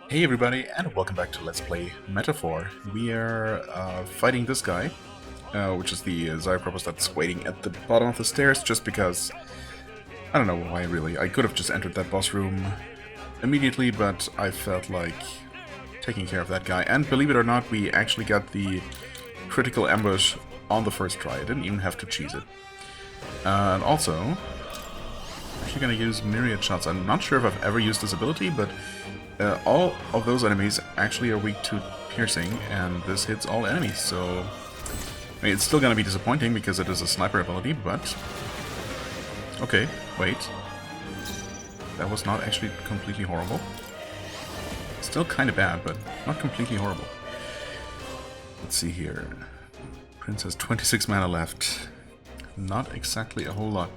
Hey everybody, and welcome back to Let's Play Metaphor. We are fighting this guy, which is the Zyropropos that's waiting at the bottom of the stairs, just because... I don't know why, really. I could have just entered that boss room immediately, but I felt like taking care of that guy. And believe it or not, we actually got the critical ambush on the first try. I didn't even have to cheese it. And also, I'm actually going to use Myriad Shots. I'm not sure if I've ever used this ability, but... all of those enemies actually are weak to piercing, and this hits all enemies, so... I mean, it's still gonna be disappointing because it is a sniper ability, but... Okay, wait. That was not actually completely horrible. Still kinda bad, but not completely horrible. Let's see here. Prince has 26 mana left. Not exactly a whole lot.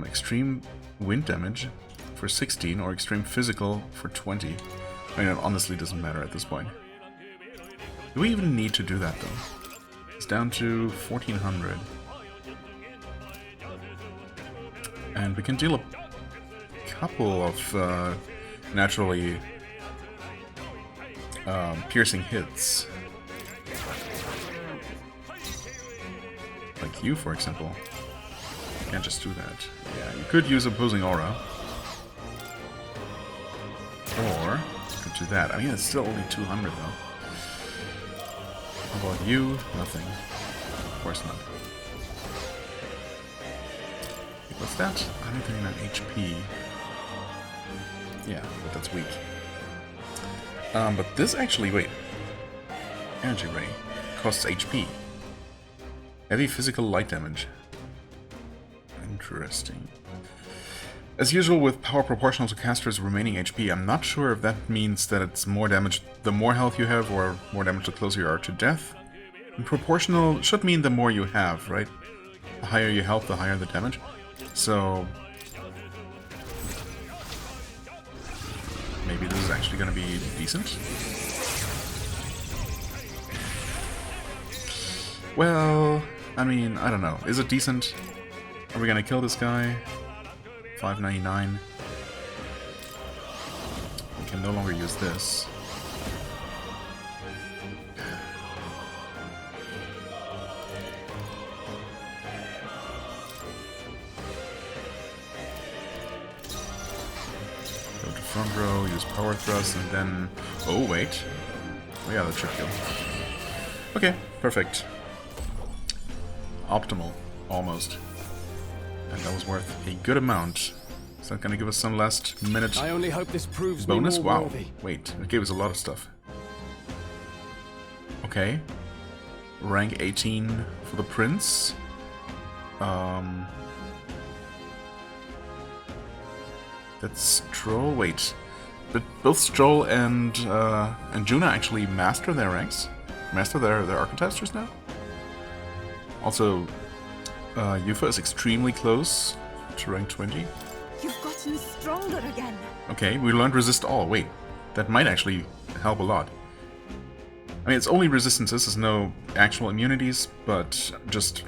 Extreme wind damage for 16, or extreme physical for 20. I mean, it honestly doesn't matter at this point. Do we even need to do that, though? It's down to 1400. And we can deal a couple of naturally piercing hits. Like you, for example. Can't just do that. Yeah, you could use Opposing Aura. Or, could do that. I mean, it's still only 200, though. How about you? Nothing. Of course not. What's that? 139 HP. Yeah, but that's weak. But this actually, wait. Energy Ray costs HP. Heavy physical light damage. Interesting. As usual with power proportional to caster's remaining HP, I'm not sure if that means that it's more damage the more health you have, or more damage the closer you are to death. And proportional should mean the more you have, right? The higher your health, the higher the damage. So... maybe this is actually going to be decent? Well, I mean, I don't know. Is it decent? Are we going to kill this guy? 599. We can no longer use this. Go to front row, use power thrust, and then... oh, wait. Oh yeah, that should kill. Okay, perfect. Optimal. Almost. And that was worth a good amount. Is that gonna give us some last minute I only hope this proves bonus? me more Wow. worthy. Wait, it gave us a lot of stuff. Okay. Rank 18 for the prince. That's Stroll. Wait. But both Stroll and Juna actually master their ranks? Master their archetypes just now? Also, Yufa is extremely close to rank 20. You've gotten stronger again. Okay, we learned resist all. Wait, that might actually help a lot. I mean, it's only resistances, there's no actual immunities, but just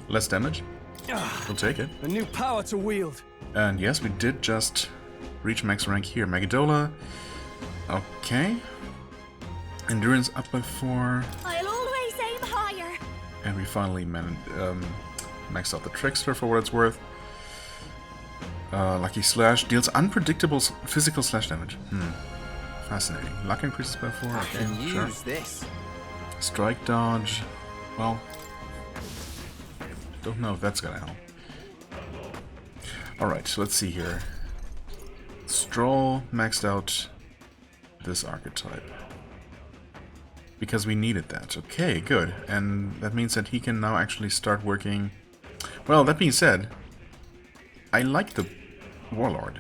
less damage. We'll take it. A new power to wield. And yes, we did just reach max rank here. Magadola. Okay. Endurance up by 4. I'll always aim higher. And we finally maxed out the Trickster for what it's worth. Lucky Slash deals unpredictable physical slash damage. Fascinating. Luck increases by 4. I Okay, can sure. use this. Strike dodge. Well, don't know if that's gonna help. Alright, so let's see here. Stroll maxed out this archetype. Because we needed that. Okay, good. And that means that he can now actually start working... Well, that being said, I like the Warlord.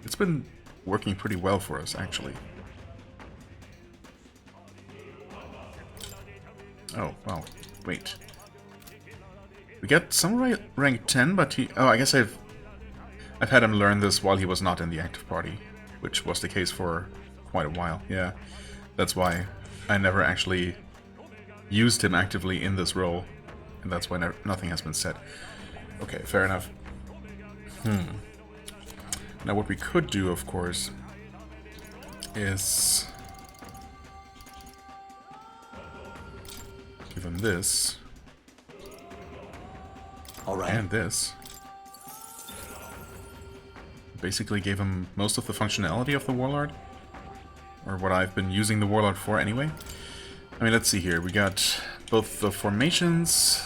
It's been working pretty well for us, actually. Oh, wow. Wait. We got some rank 10, but he... oh, I guess I've had him learn this while he was not in the active party, which was the case for quite a while. Yeah, that's why I never actually used him actively in this role, and that's why nothing has been said. Okay, fair enough. Now what we could do, of course, is give him this. All right. And this. Basically gave him most of the functionality of the Warlord. Or what I've been using the Warlord for anyway. I mean, let's see here. We got both the formations.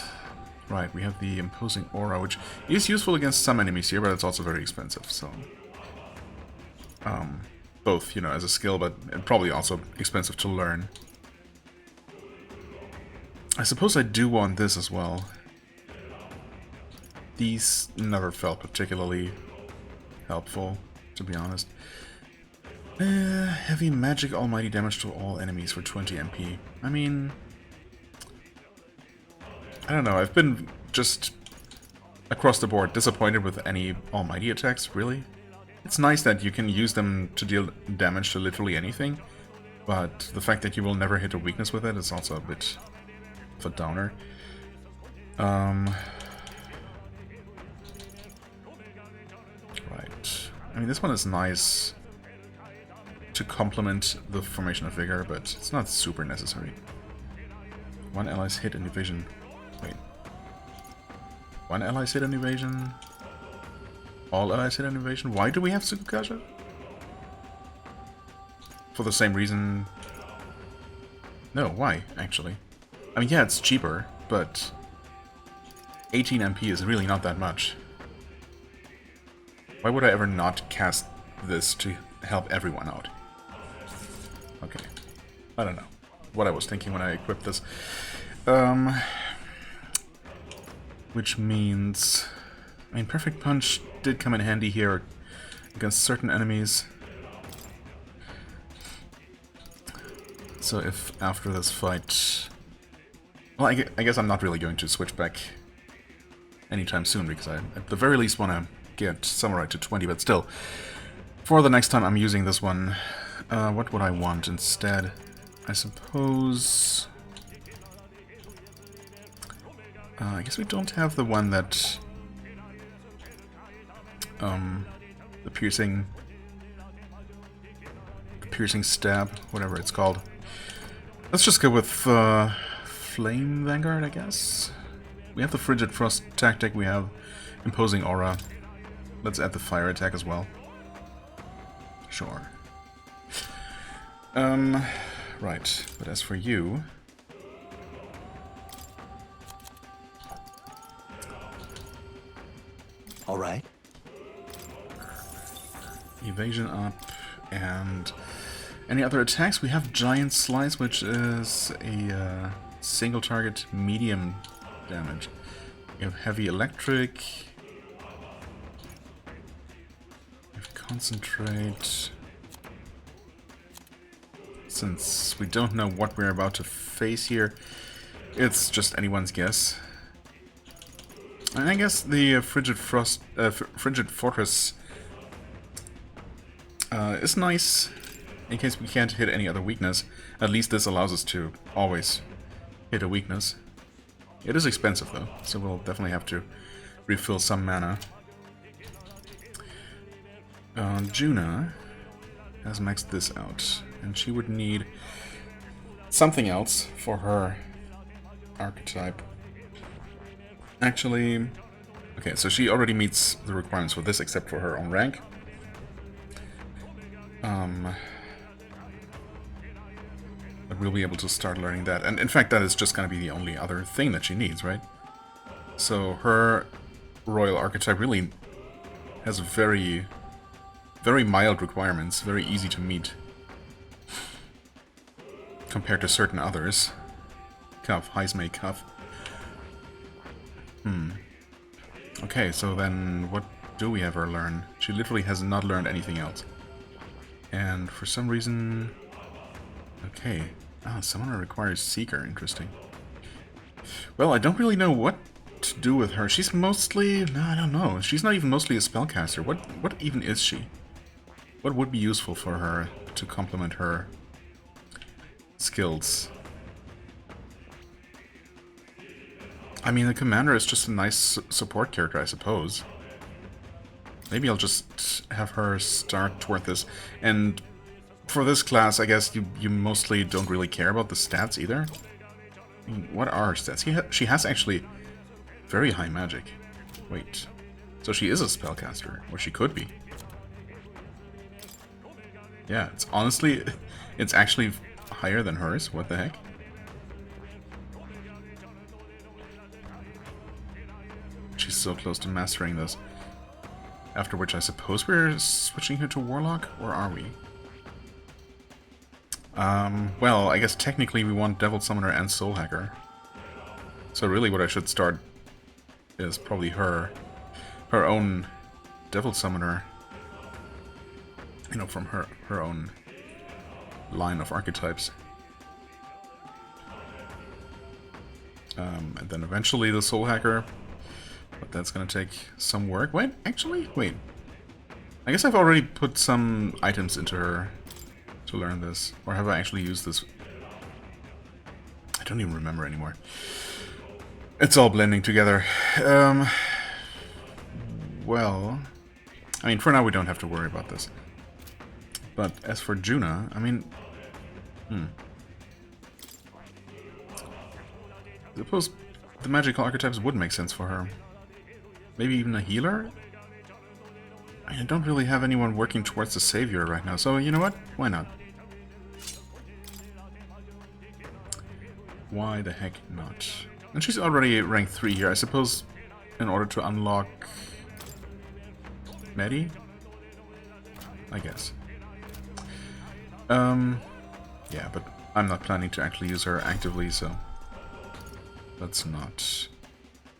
Right, we have the imposing aura, which is useful against some enemies here, but it's also very expensive, so... both, you know, as a skill, but probably also expensive to learn. I suppose I do want this as well. These never felt particularly helpful, to be honest. Heavy magic almighty damage to all enemies for 20 MP. I mean... I don't know, I've been just across the board disappointed with any almighty attacks, really. It's nice that you can use them to deal damage to literally anything, but the fact that you will never hit a weakness with it is also a bit of a downer. Right. I mean, this one is nice to complement the formation of vigor, but it's not super necessary. One ally's hit and evasion. Wait. One ally's hit and evasion? All allies hit an evasion? Why do we have Tsukukasha? For the same reason... No, why, actually? I mean, yeah, it's cheaper, but... 18 MP is really not that much. Why would I ever not cast this to help everyone out? Okay. I don't know what I was thinking when I equipped this. Which means... I mean, Perfect Punch did come in handy here against certain enemies. So if after this fight... Well, I guess I'm not really going to switch back anytime soon, because I at the very least want to get Samurai to 20, but still. For the next time I'm using this one, what would I want instead? I suppose... I guess we don't have the one that... the piercing stab, whatever it's called. Let's just go with Flame Vanguard, I guess. We have the Frigid Frost tactic, we have Imposing Aura. Let's add the fire attack as well. Sure. Right, but as for you... All right. Evasion up, and any other attacks? We have Giant Slice, which is a single target medium damage. We have Heavy Electric. We have Concentrate. Since we don't know what we're about to face here, it's just anyone's guess. And I guess the Frigid Fortress is nice in case we can't hit any other weakness. At least this allows us to always hit a weakness. It is expensive though, so we'll definitely have to refill some mana. Juna has maxed this out, and she would need something else for her archetype. Actually, okay, so she already meets the requirements for this except for her own rank. But we'll be able to start learning that. And in fact, that is just going to be the only other thing that she needs, right? So her royal archetype really has very, very mild requirements, very easy to meet. Compared to certain others. Cuff, Heismay Cuff. Okay, so then what do we have her learn? She literally has not learned anything else. And for some reason... Okay. Oh, Summoner requires Seeker. Interesting. Well, I don't really know what to do with her. She's mostly... No, I don't know. She's not even mostly a spellcaster. What even is she? What would be useful for her to complement her skills? I mean, the commander is just a nice support character, I suppose. Maybe I'll just have her start toward this. And for this class, I guess you mostly don't really care about the stats either. I mean, what are her stats? She has actually very high magic. Wait. So she is a spellcaster, or she could be. Yeah, it's honestly, it's actually higher than hers. What the heck? She's so close to mastering this. After which I suppose we're switching her to Warlock, or are we? Well, I guess technically we want Devil Summoner and Soul Hacker. So really what I should start is probably her own Devil Summoner. You know, from her own line of archetypes. And then eventually the Soul Hacker. But that's gonna take some work. Wait, actually? Wait. I guess I've already put some items into her to learn this. Or have I actually used this? I don't even remember anymore. It's all blending together. Well... I mean, for now we don't have to worry about this. But as for Juna, I mean... I suppose the magical archetypes would make sense for her. Maybe even a healer? I don't really have anyone working towards the savior right now, so you know what? Why not? Why the heck not? And she's already ranked 3 here, I suppose, in order to unlock... Medi? I guess. Yeah, but I'm not planning to actually use her actively, so... Let's not...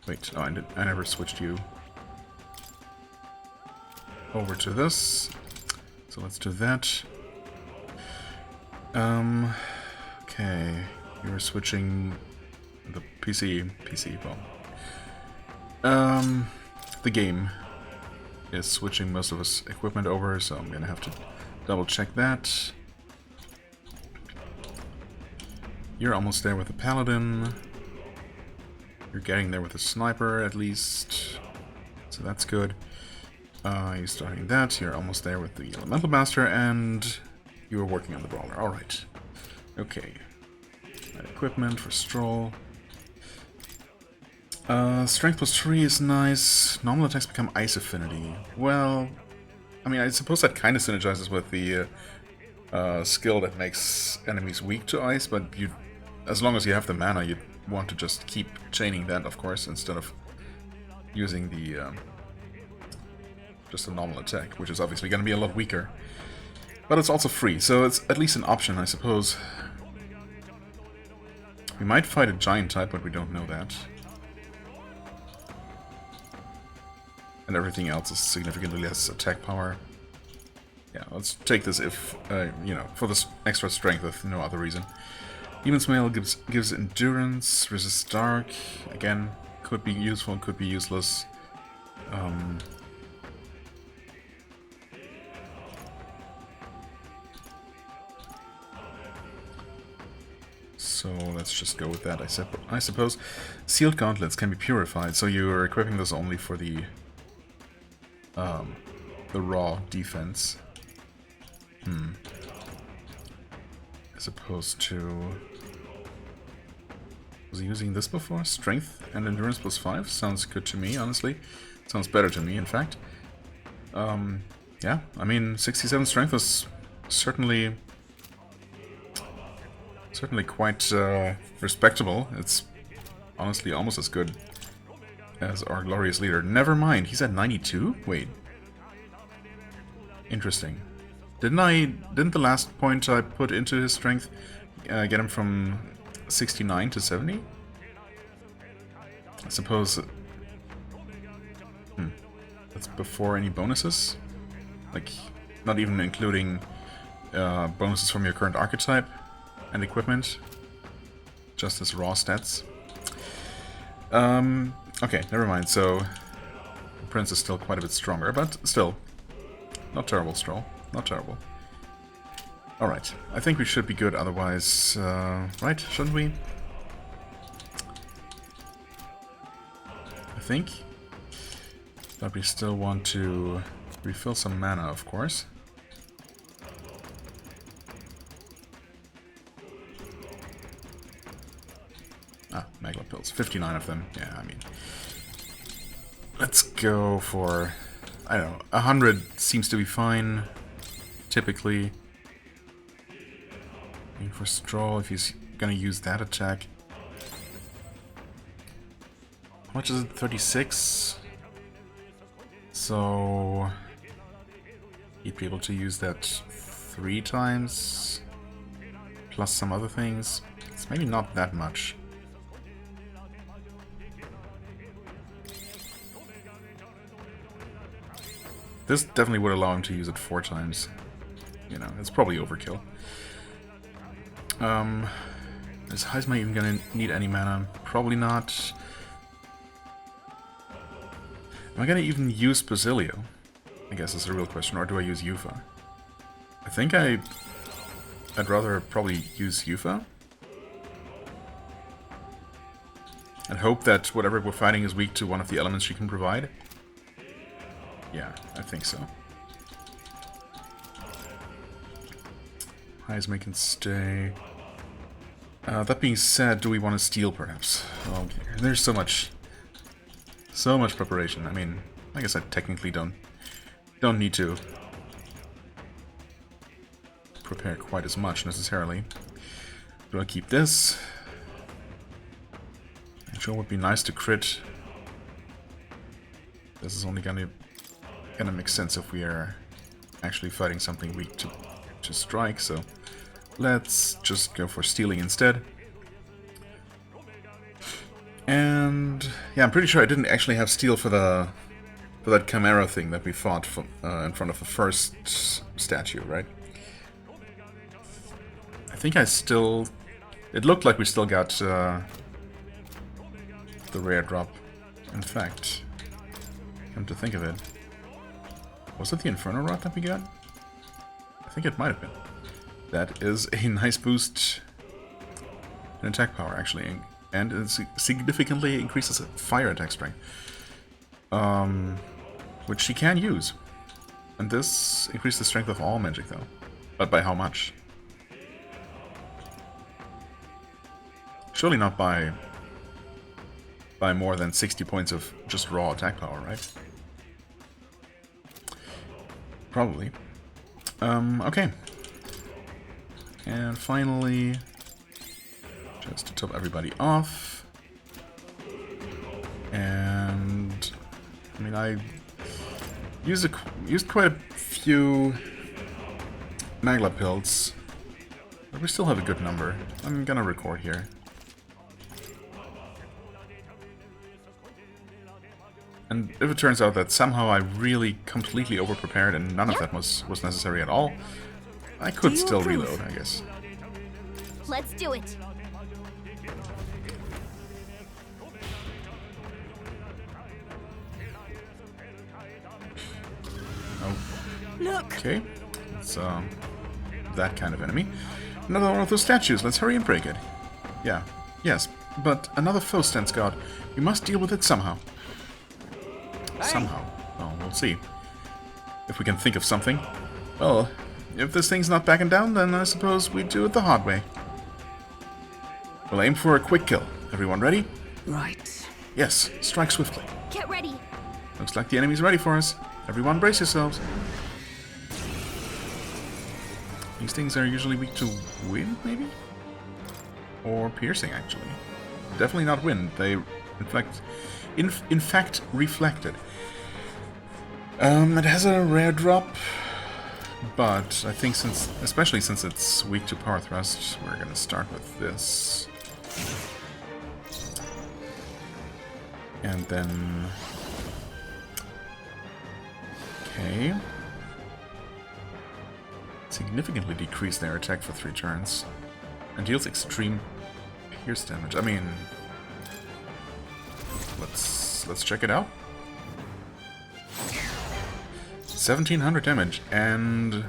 Wait, oh, I never switched you over to this. So let's do that. Okay. You were switching the PC, well. The game is switching most of his equipment over, so I'm gonna have to double check that. You're almost there with the paladin. You're getting there with the sniper, at least. So that's good. You're starting that. You're almost there with the elemental master, and you were working on the brawler. Alright. Okay. Equipment for Stroll. Strength plus 3 is nice. Normal attacks become ice affinity. Well, I mean, I suppose that kind of synergizes with the skill that makes enemies weak to ice, but as long as you have the mana, you'd want to just keep chaining that, of course, instead of using the just a normal attack, which is obviously going to be a lot weaker. But it's also free, so it's at least an option, I suppose. We might fight a giant type, but we don't know that. And everything else is significantly less attack power. Yeah, let's take this if, you know, for this extra strength if no other reason. Demon's Mail gives endurance, resists dark. Again, could be useful, could be useless. So let's just go with that, I suppose. Sealed Gauntlets can be purified, so you're equipping this only for the raw defense. As opposed to... Was he using this before? Strength and endurance plus 5? Sounds good to me, honestly. Sounds better to me, in fact. Yeah, I mean, 67 strength is certainly quite respectable. It's honestly almost as good as our glorious leader. Never mind, he's at 92? Wait. Interesting. Didn't the last point I put into his strength get him from 69 to 70? I suppose... That's before any bonuses? Like, not even including bonuses from your current archetype and equipment. Just as raw stats. Okay, never mind. So, the Prince is still quite a bit stronger, but still. Not terrible, Stroll. Not terrible. Alright, I think we should be good otherwise, right? Shouldn't we? I think. But we still want to refill some mana, of course. Magla pills. 59 of them. Yeah, I mean... Let's go for... I don't know. 100 seems to be fine. Typically. Looking for Stroll if he's gonna use that attack. How much is it? 36? So... He'd be able to use that 3 times. Plus some other things. It's maybe not that much. This definitely would allow him to use it 4 times. You know, it's probably overkill. Is Heisma even gonna need any mana? Probably not. Am I gonna even use Basilio? I guess is a real question, or do I use Yufa? I think I'd rather probably use Yufa. And hope that whatever we're fighting is weak to one of the elements she can provide. Yeah, I think so. Heisma can stay. That being said, do we want to steal perhaps? Okay, there's so much preparation. I mean, I guess I technically don't need to prepare quite as much necessarily. Do I keep this? It sure would be nice to crit. This is only gonna make sense if we are actually fighting something weak to strike, so let's just go for stealing instead. And yeah, I'm pretty sure I didn't actually have steal for that Chimera thing that we fought in front of the first statue, right? I think it looked like we still got the rare drop. In fact, come to think of it, was it the Inferno Rod that we got? I think it might have been. That is a nice boost in attack power, actually, and it significantly increases fire attack strength, which she can use. And this increases the strength of all magic, though. But by how much? Surely not by more than 60 points of just raw attack power, right? Probably. Okay. And finally, just to top everybody off. And I mean, I used quite a few Magla pills, but we still have a good number. I'm gonna record here. And if it turns out that somehow I really completely overprepared and none of that was necessary at all, I could still reload, I guess. Let's do it. Oh. Look. Okay. It's that kind of enemy. Another one of those statues. Let's hurry and break it. Yeah. Yes. But another foe stands guard. We must deal with it somehow. Somehow. Well, we'll see. If we can think of something. Well, if this thing's not backing down, then I suppose we do it the hard way. We'll aim for a quick kill. Everyone ready? Right. Yes, strike swiftly. Get ready. Looks like the enemy's ready for us. Everyone brace yourselves. These things are usually weak to wind, maybe? Or piercing, actually. Definitely not wind. They, in fact, reflected. It has a rare drop, but I think especially since it's weak to power thrust, we're gonna start with this. And then... Okay. Significantly decrease their attack for 3 turns. And deals extreme pierce damage. I mean... Let's check it out. 1700 damage, and...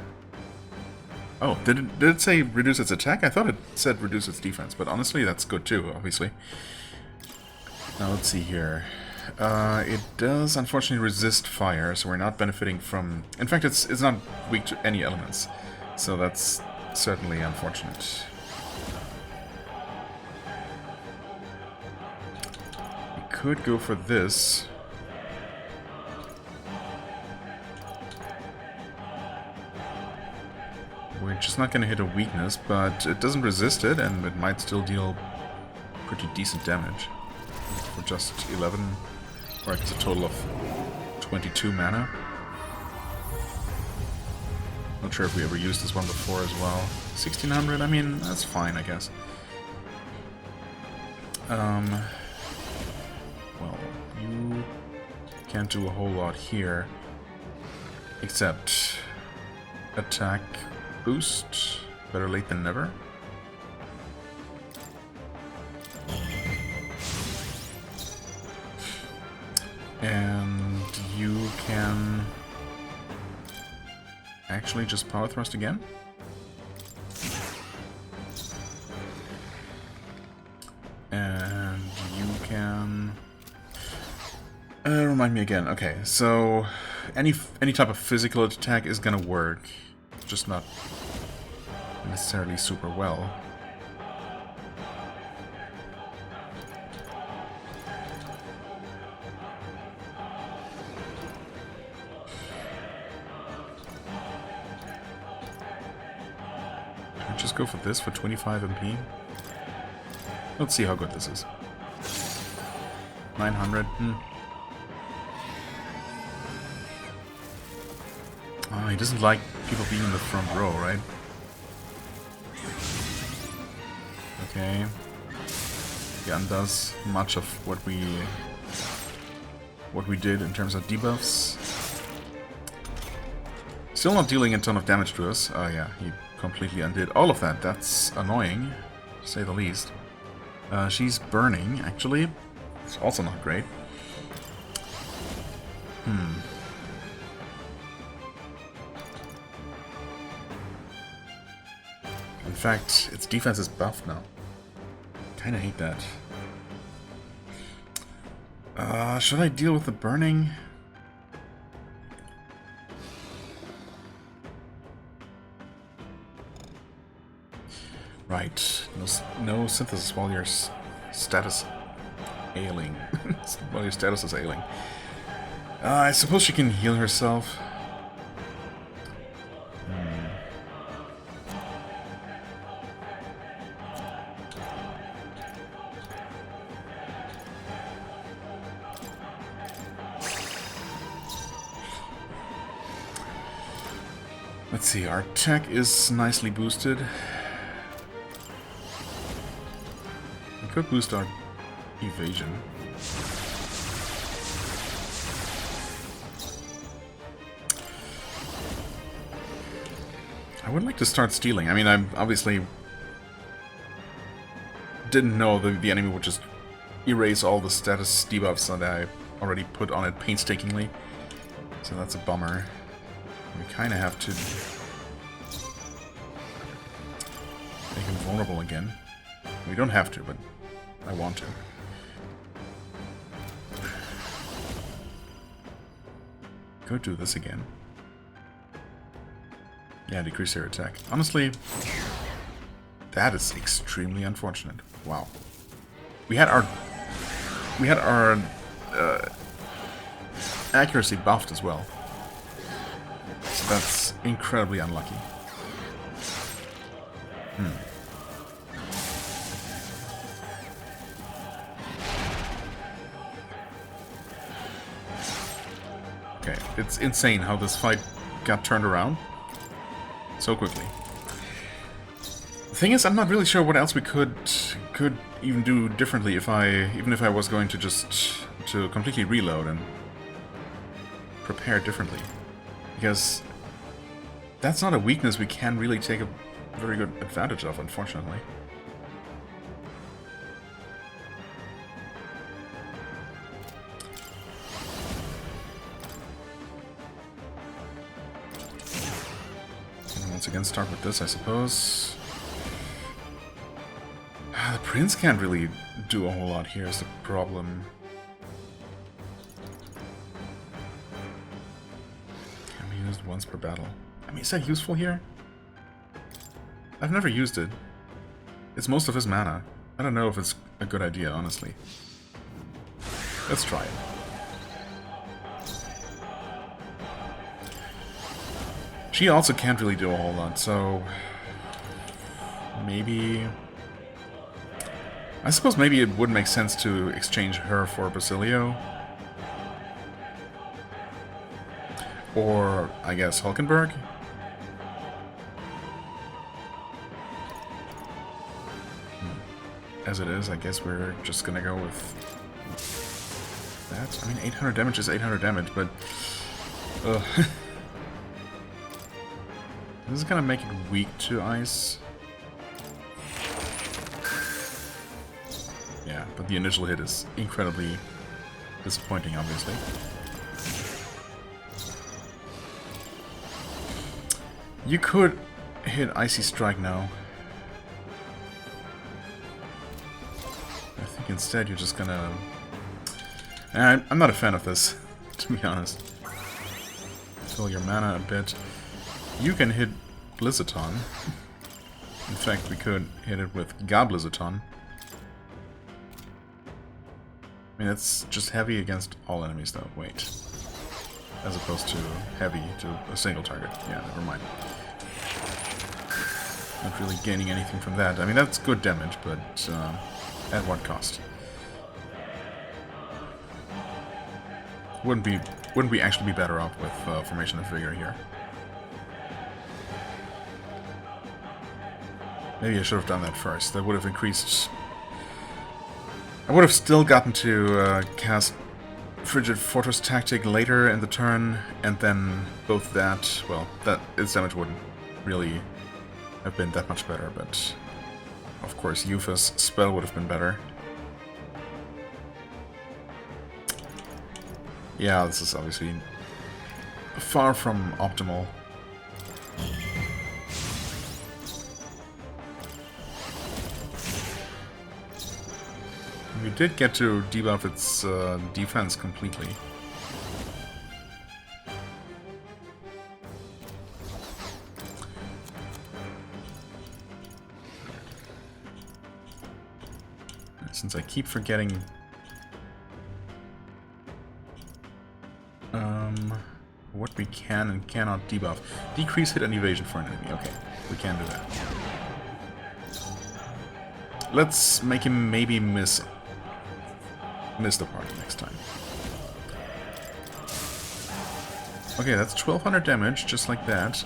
Oh, did it say reduce its attack? I thought it said reduce its defense, but honestly that's good too, obviously. Now let's see here. It does unfortunately resist fire, so we're not benefiting from... In fact, it's not weak to any elements, so that's certainly unfortunate. could go for this. Which is not going to hit a weakness, but it doesn't resist it, and it might still deal pretty decent damage. For just 11, or I guess a total of 22 mana. Not sure if we ever used this one before as well. 1600, I mean, that's fine, I guess. Well, you can't do a whole lot here. Except attack boost. Better late than never. And you can actually just power thrust again. And you can remind me again. Okay, so any type of physical attack is gonna work, just not necessarily super well. Just go for this for 25 MP. Let's see how good this is. 900. Oh, he doesn't like people being in the front row, right? Okay. He undoes much of what we did in terms of debuffs. Still not dealing a ton of damage to us. Oh yeah, he completely undid all of that. That's annoying, to say the least. She's burning, actually. It's also not great. In fact, its defense is buffed now. Kinda hate that. Should I deal with the burning? Right. No synthesis while your status ailing. While your status is ailing. I suppose she can heal herself. Let's see, our attack is nicely boosted. We could boost our evasion. I would like to start stealing. I mean, I obviously didn't know the enemy would just erase all the status debuffs that I already put on it painstakingly. So that's a bummer. We kind of have to make him vulnerable again. We don't have to, but I want to. Could do this again. Yeah, decrease their attack. Honestly, that is extremely unfortunate. Wow. We had our accuracy buffed as well. So that's incredibly unlucky. Okay, it's insane how this fight got turned around so quickly. The thing is, I'm not really sure what else we could even do differently even if I was going to just completely reload and prepare differently, because that's not a weakness we can really take a very good advantage of, unfortunately. And once again, start with this, I suppose. The prince can't really do a whole lot here, is the problem. Can be used once per battle. I mean, is that useful here? I've never used it. It's most of his mana. I don't know if it's a good idea, honestly. Let's try it. She also can't really do a whole lot, so maybe... I suppose maybe it would make sense to exchange her for Basilio. Or, I guess, Hulkenberg? As it is, I guess we're just gonna go with that. I mean, 800 damage is 800 damage, but... This is gonna make it weak to ice. Yeah, but the initial hit is incredibly disappointing, obviously. You could hit Icy Strike now. I think instead you're just gonna... I'm not a fan of this, to be honest. Fill your mana a bit. You can hit Blizzaton. In fact, we could hit it with Gablizzaton. I mean, it's just heavy against all enemies, though. Wait. As opposed to heavy to a single target. Yeah, never mind. Not really gaining anything from that. I mean, that's good damage, but at what cost? Wouldn't we actually be better off with Formation of Vigor here? Maybe I should have done that first. That would have increased... I would have still gotten to cast Frigid Fortress Tactic later in the turn, and then both that... Well, that its damage wouldn't really have been that much better, but... Of course, Yufa's spell would have been better. Yeah, this is obviously far from optimal. We did get to debuff its defense completely. Since I keep forgetting... what we can and cannot debuff. Decrease hit and evasion for an enemy. Okay, we can do that. Let's make him maybe miss the party next time. Okay, that's 1200 damage, just like that.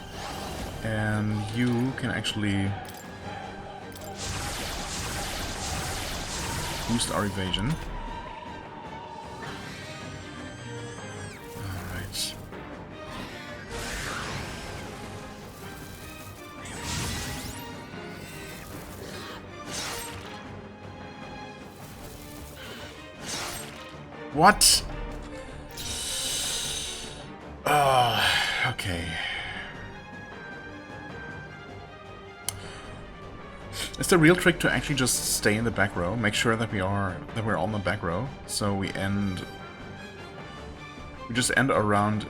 And you can actually boost our evasion. Alright. What? Okay. Is the real trick to actually just stay in the back row? Make sure that we're all in the back row, so we just end around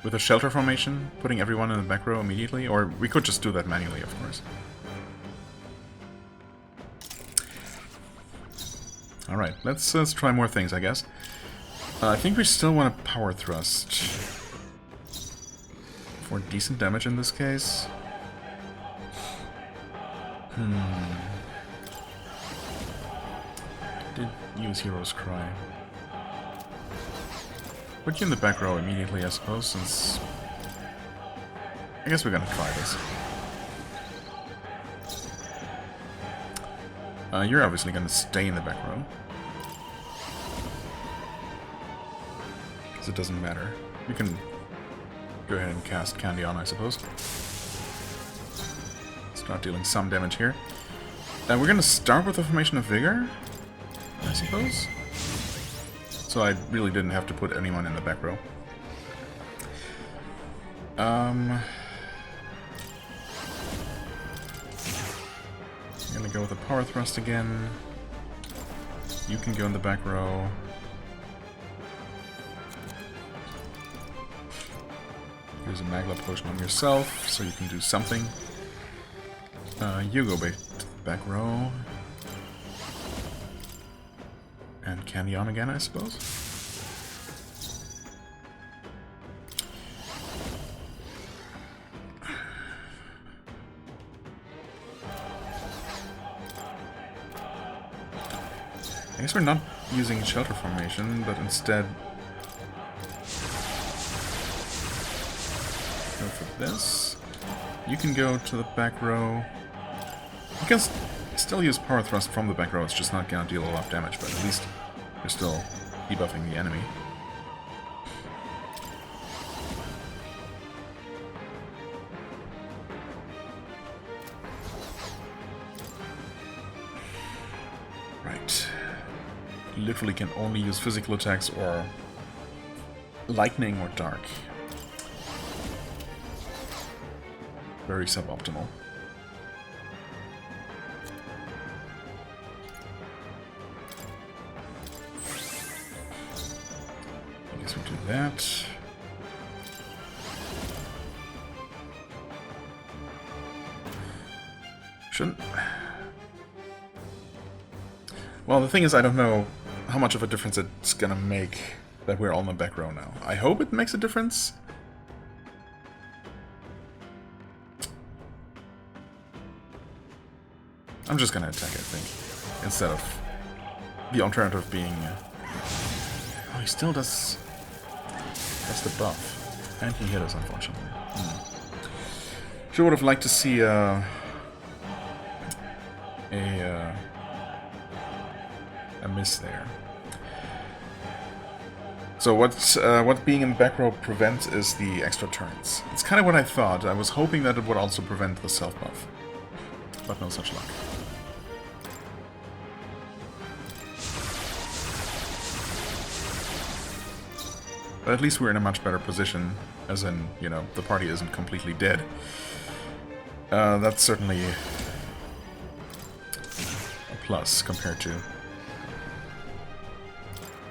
with a shelter formation, putting everyone in the back row immediately, or we could just do that manually, of course. Alright, let's try more things, I guess. I think we still want a power thrust. For decent damage in this case. Did use Hero's Cry. Put you in the back row immediately, I suppose, since... I guess we're gonna try this. You're obviously gonna stay in the back row. Because it doesn't matter. You can go ahead and cast Candy on, I suppose. Start dealing some damage here. We're gonna start with the Formation of Vigor, I suppose. So I really didn't have to put anyone in the back row. I'm gonna go with a Power Thrust again. You can go in the back row. Use a Magla Potion on yourself, so you can do something. You go back to the back row. And candy on again, I suppose. I guess we're not using shelter formation, but instead go for this. You can go to the back row. You can still use power thrust from the back row, it's just not gonna deal a lot of damage, but at least you're still debuffing the enemy. Right. Literally can only use physical attacks or lightning or dark. Very suboptimal. I guess we do that. Shouldn't... Well, the thing is, I don't know how much of a difference it's gonna make that we're all in the back row now. I hope it makes a difference. I'm just gonna attack, I think, instead of the alternative being... Oh, he still does the buff. And he hit us, unfortunately. Sure would have liked to see a miss there. So what being in the back row prevents is the extra turns. It's kind of what I thought. I was hoping that it would also prevent the self-buff. But no such luck. But at least we're in a much better position, as in, you know, the party isn't completely dead. That's certainly a plus compared to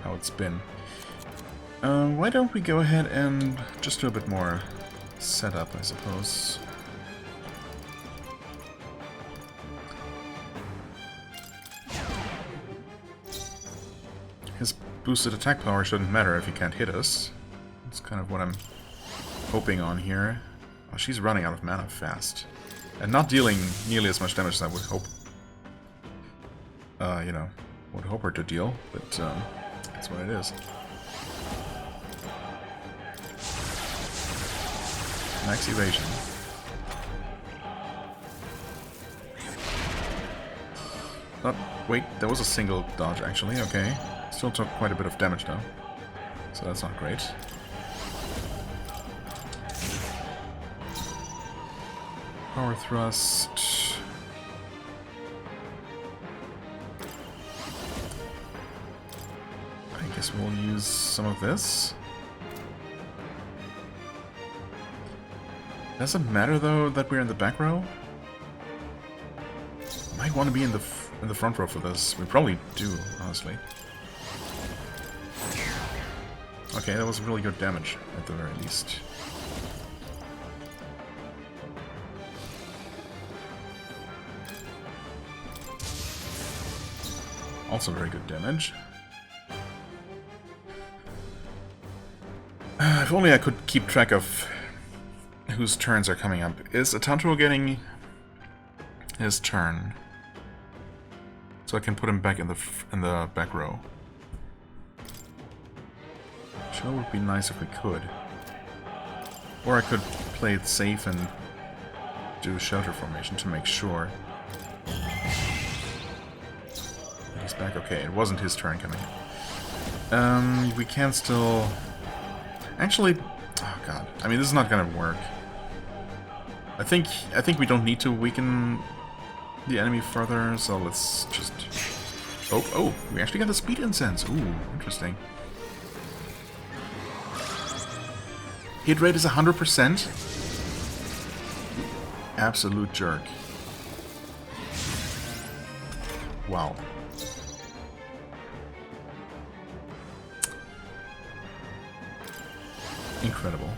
how it's been. Why don't we go ahead and just do a bit more setup, I suppose. His boosted attack power shouldn't matter if he can't hit us. That's kind of what I'm hoping on here. Oh, she's running out of mana fast. And not dealing nearly as much damage as I would hope. You know, would hope her to deal, but that's what it is. Max evasion. Oh, wait, there was a single dodge actually, okay. Still took quite a bit of damage though, so that's not great. Power thrust. I guess we'll use some of this. Does it matter though that we're in the back row? Might want to be in the front row for this. We probably do, honestly. Okay, that was really good damage, at the very least. Also very good damage. If only I could keep track of whose turns are coming up. Is Atantuo getting his turn? So I can put him back in the back row. Sure would be nice if we could. Or I could play it safe and do shelter formation to make sure. He's back. Okay, it wasn't his turn coming in. We can still... Actually... Oh god. I mean, this is not gonna work. I think we don't need to weaken the enemy further, so let's just... Oh, we actually got the speed incense. Ooh, interesting. Hit rate is 100%. Absolute jerk. Wow. Incredible.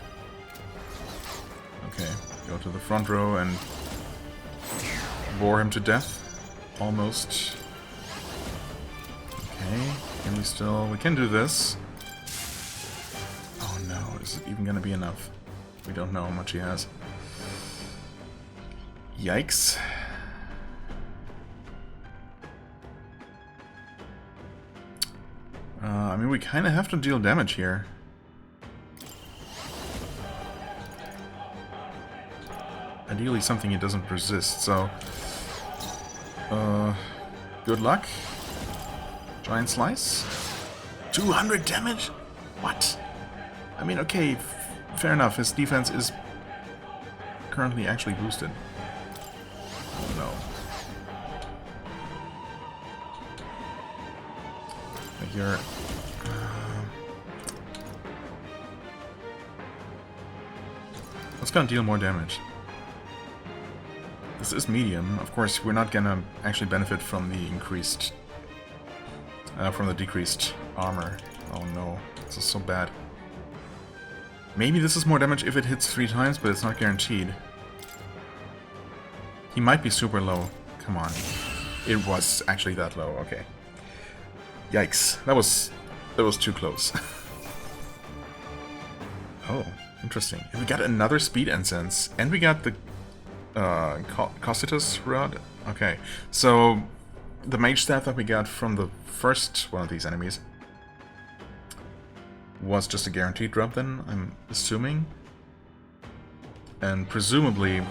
Okay, go to the front row and bore him to death. Almost. Okay. Can we still... We can do this. Oh no, is it even gonna be enough? We don't know how much he has. Yikes. I mean, we kind of have to deal damage here. Ideally something he doesn't resist, so... good luck. Giant Slice. 200 damage? What? I mean, okay, fair enough, his defense is currently actually boosted. Oh no. Like you're... Let's gonna deal more damage. This is medium. Of course, we're not gonna actually benefit from the increased... from the decreased armor. Oh no, this is so bad. Maybe this is more damage if it hits 3 times, but it's not guaranteed. He might be super low. Come on. It was actually that low, okay. Yikes. That was too close. Oh, interesting. And we got another speed incense, and we got the Cocytus rod. Okay, so the mage staff that we got from the first one of these enemies was just a guaranteed drop then, I'm assuming. And presumably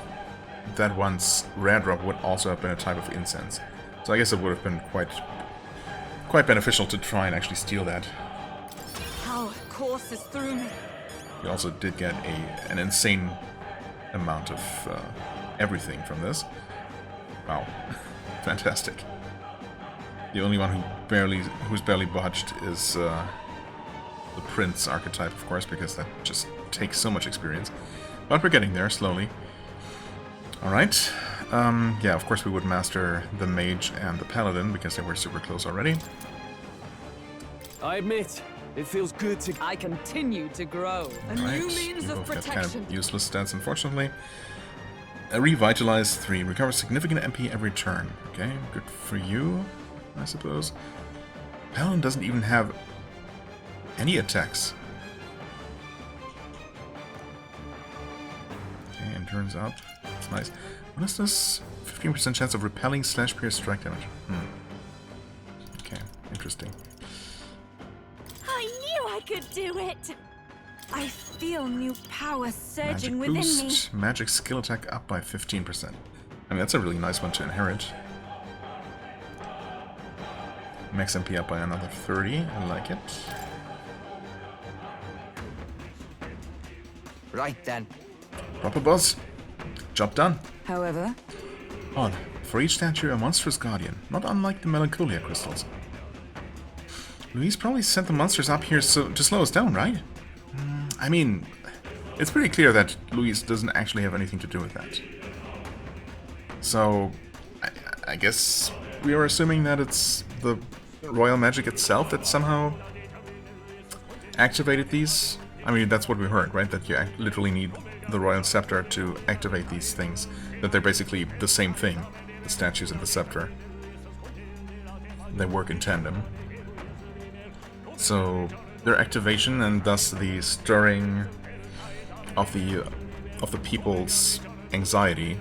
that one's rare drop would also have been a type of incense. So I guess it would have been quite beneficial to try and actually steal that. Power courses through me. We also did get an insane amount of everything from this. Wow. Fantastic. The only one who's barely botched is the Prince archetype, of course, because that just takes so much experience. But we're getting there, slowly. Alright. Yeah, of course we would master the Mage and the Paladin, because they were super close already. I admit, it feels good to... I continue to grow. A new means You of both have protection. kind of useless stats, unfortunately. Revitalize 3. Recovers significant MP every turn. Okay, good for you, I suppose. Paladin doesn't even have any attacks. Okay, endurance up. That's nice. What is this? 15% chance of repelling / pierce strike damage. Okay, interesting. I knew I could do it. I feel new power surging Magic within me. boost. Magic skill attack up by 15%. I mean, that's a really nice one to inherit. Max MP up by another 30. I like it. Right then. Proper boss. Job done. However, Odd. For each statue, a monstrous guardian. Not unlike the Melancholia crystals. Louise probably sent the monsters up here to slow us down, right? I mean, it's pretty clear that Louise doesn't actually have anything to do with that. So, I guess we are assuming that it's the royal magic itself that somehow activated these. I mean, that's what we heard, right? That you literally need the royal scepter to activate these things. That they're basically the same thing, the statues and the scepter. They work in tandem. So their activation and thus the stirring of the people's anxiety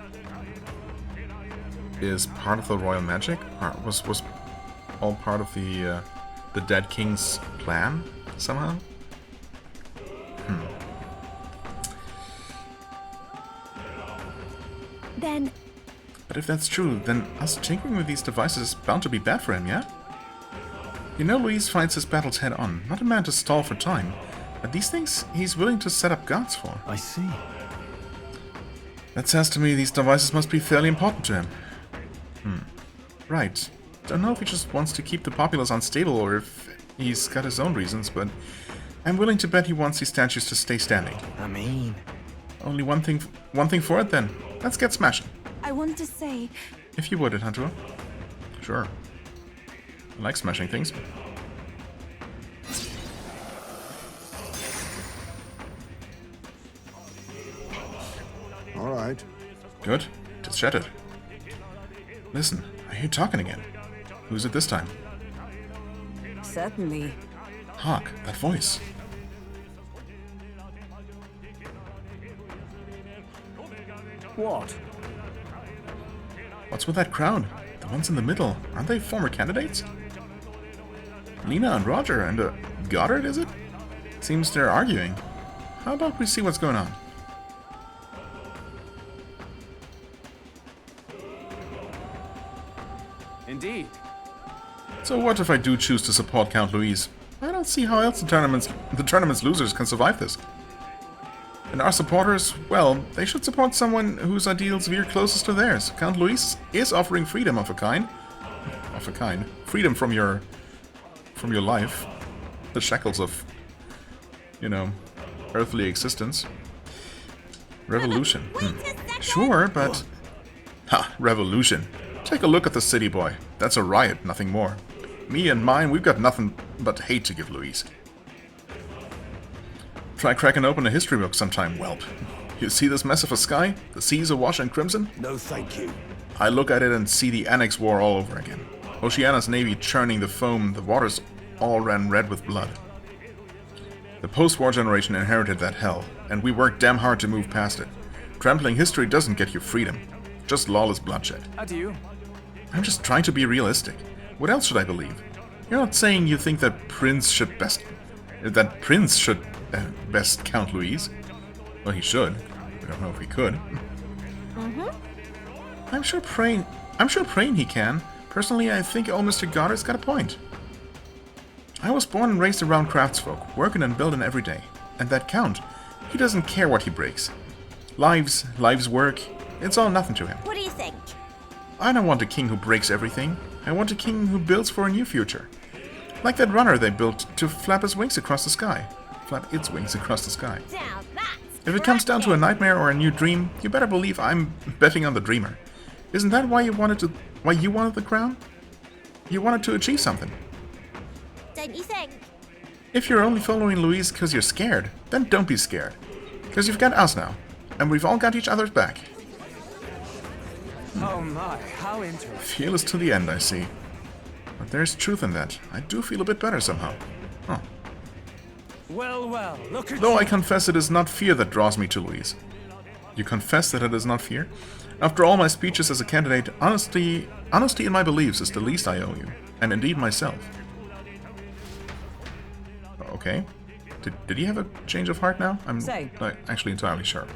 is part of the royal magic. Was all part of the dead king's plan somehow. Then But if that's true, then us tinkering with these devices is bound to be bad for him, yeah? You know, Louise fights his battles head-on, not a man to stall for time. But these things, he's willing to set up guards for. I see. That says to me these devices must be fairly important to him. Right. Don't know if he just wants to keep the populace unstable or if he's got his own reasons, but I'm willing to bet he wants these statues to stay standing. I mean... Only one thing for it then. Let's get smashing. I want to say, If you would, Hunter. Sure. I like smashing things. All right. Good. Just shattered. Listen, I hear you talking again. Who's it this time? Certainly. Hark, that voice. What? What's with that crowd? The ones in the middle, aren't they former candidates? Lena and Roger and Goddard, is it? Seems they're arguing. How about we see what's going on? Indeed. So what if I do choose to support Count Louise? I don't see how else the tournament's losers can survive this. And our supporters, well, they should support someone whose ideals veer closest to theirs. Count Louise is offering freedom of a kind. Freedom from your life. The shackles of, you know, earthly existence. Revolution. Sure, but... Ha, revolution. Take a look at the city, boy. That's a riot, nothing more. Me and mine, we've got nothing but hate to give Louise. Try cracking open a history book sometime, whelp. You see this mess of a sky? The seas awash in crimson? No, thank you. I look at it and see the Annex War all over again. Oceana's navy churning the foam, the waters all ran red with blood. The post-war generation inherited that hell, and we worked damn hard to move past it. Trampling history doesn't get you freedom, just lawless bloodshed. Adieu. I'm just trying to be realistic. What else should I believe? You're not saying you think that Prince should best Count Louise? Well, he should. We don't know if he could. I'm sure praying he can. Personally, I think old Mr. Goddard's got a point. I was born and raised around craftsfolk, working and building every day. And that Count, he doesn't care what he breaks. Lives work, it's all nothing to him. What do you think? I don't want a king who breaks everything. I want a king who builds for a new future. Like that runner they built to flap its wings across the sky. Flap its wings across the sky. Now that's If it comes down to a nightmare or a new dream, you better believe I'm betting on the dreamer. Isn't that why you wanted the crown? You wanted to achieve something. Don't you think? If you're only following Louise because you're scared, then don't be scared. Because you've got us now, and we've all got each other's back. Oh my, how interesting. Fearless to the end, I see. But there's truth in that. I do feel a bit better somehow. Huh. Well, look at Though I confess it is not fear that draws me to Louise. You confess that it is not fear? After all my speeches as a candidate, honesty in my beliefs is the least I owe you. And indeed myself. Okay. Did he have a change of heart now? I'm not actually entirely sure.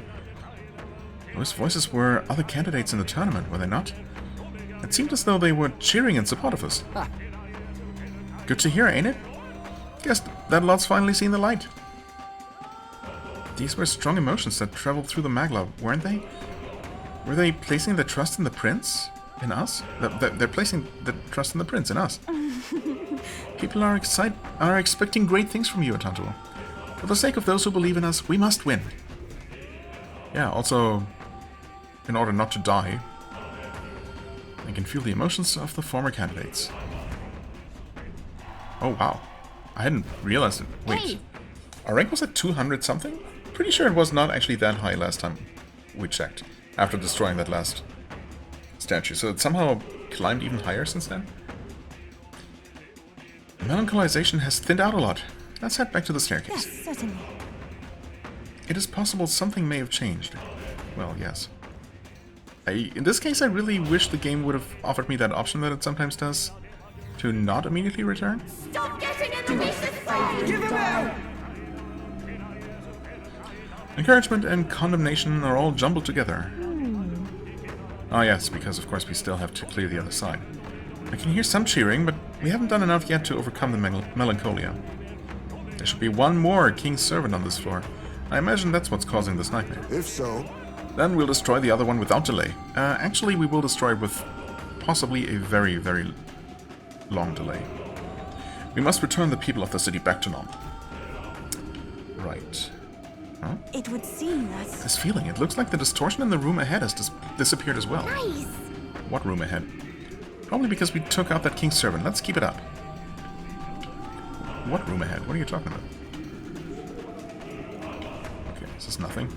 Those voices were other candidates in the tournament, were they not? It seemed as though they were cheering in support of us. Good to hear, ain't it? Guess that lot's finally seen the light. These were strong emotions that traveled through the Magla, weren't they? Were they placing their trust in the prince? In us? They're placing the trust in the prince, in us. People are expecting great things from you, Atantuo. For the sake of those who believe in us, we must win. Yeah, also, in order not to die, I can feel the emotions of the former candidates. Oh, wow. I hadn't realized it. Wait, Hey. Our rank was at 200 something? Pretty sure it was not actually that high last time we checked, after destroying that last statue. So it somehow climbed even higher since then? Melancholization has thinned out a lot. Let's head back to the staircase. Yes, certainly. It is possible something may have changed. Well, yes. In this case, I really wish the game would have offered me that option that it sometimes does, to not immediately return. Stop getting in the way! Give him out! Encouragement and condemnation are all jumbled together. Ah yes, because of course we still have to clear the other side. I can hear some cheering, but we haven't done enough yet to overcome the melancholia. There should be one more King's Servant on this floor. I imagine that's what's causing this nightmare. If so, Then we'll destroy the other one without delay. Actually, we will destroy it with possibly a very, very long delay. We must return the people of the city back to normal. Right. Huh? It would seem that... This feeling, it looks like the distortion in the room ahead has disappeared as well. Nice! What room ahead? Probably because we took out that King's Servant. Let's keep it up. What room ahead? What are you talking about? Okay, this is nothing.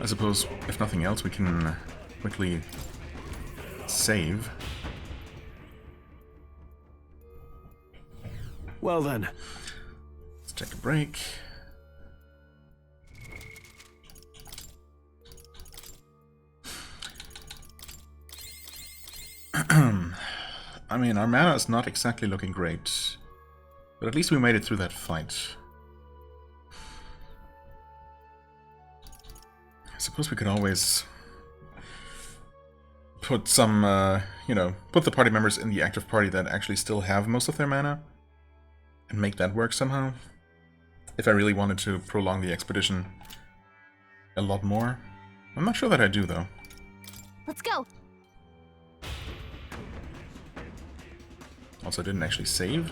I suppose, if nothing else, we can quickly save. Well then. Let's take a break. I mean, our mana is not exactly looking great, but at least we made it through that fight. I suppose we could always put some, you know, put the party members in the active party that actually still have most of their mana, and make that work somehow. If I really wanted to prolong the expedition a lot more. I'm not sure that I do, though. Let's go. Also, I didn't actually save.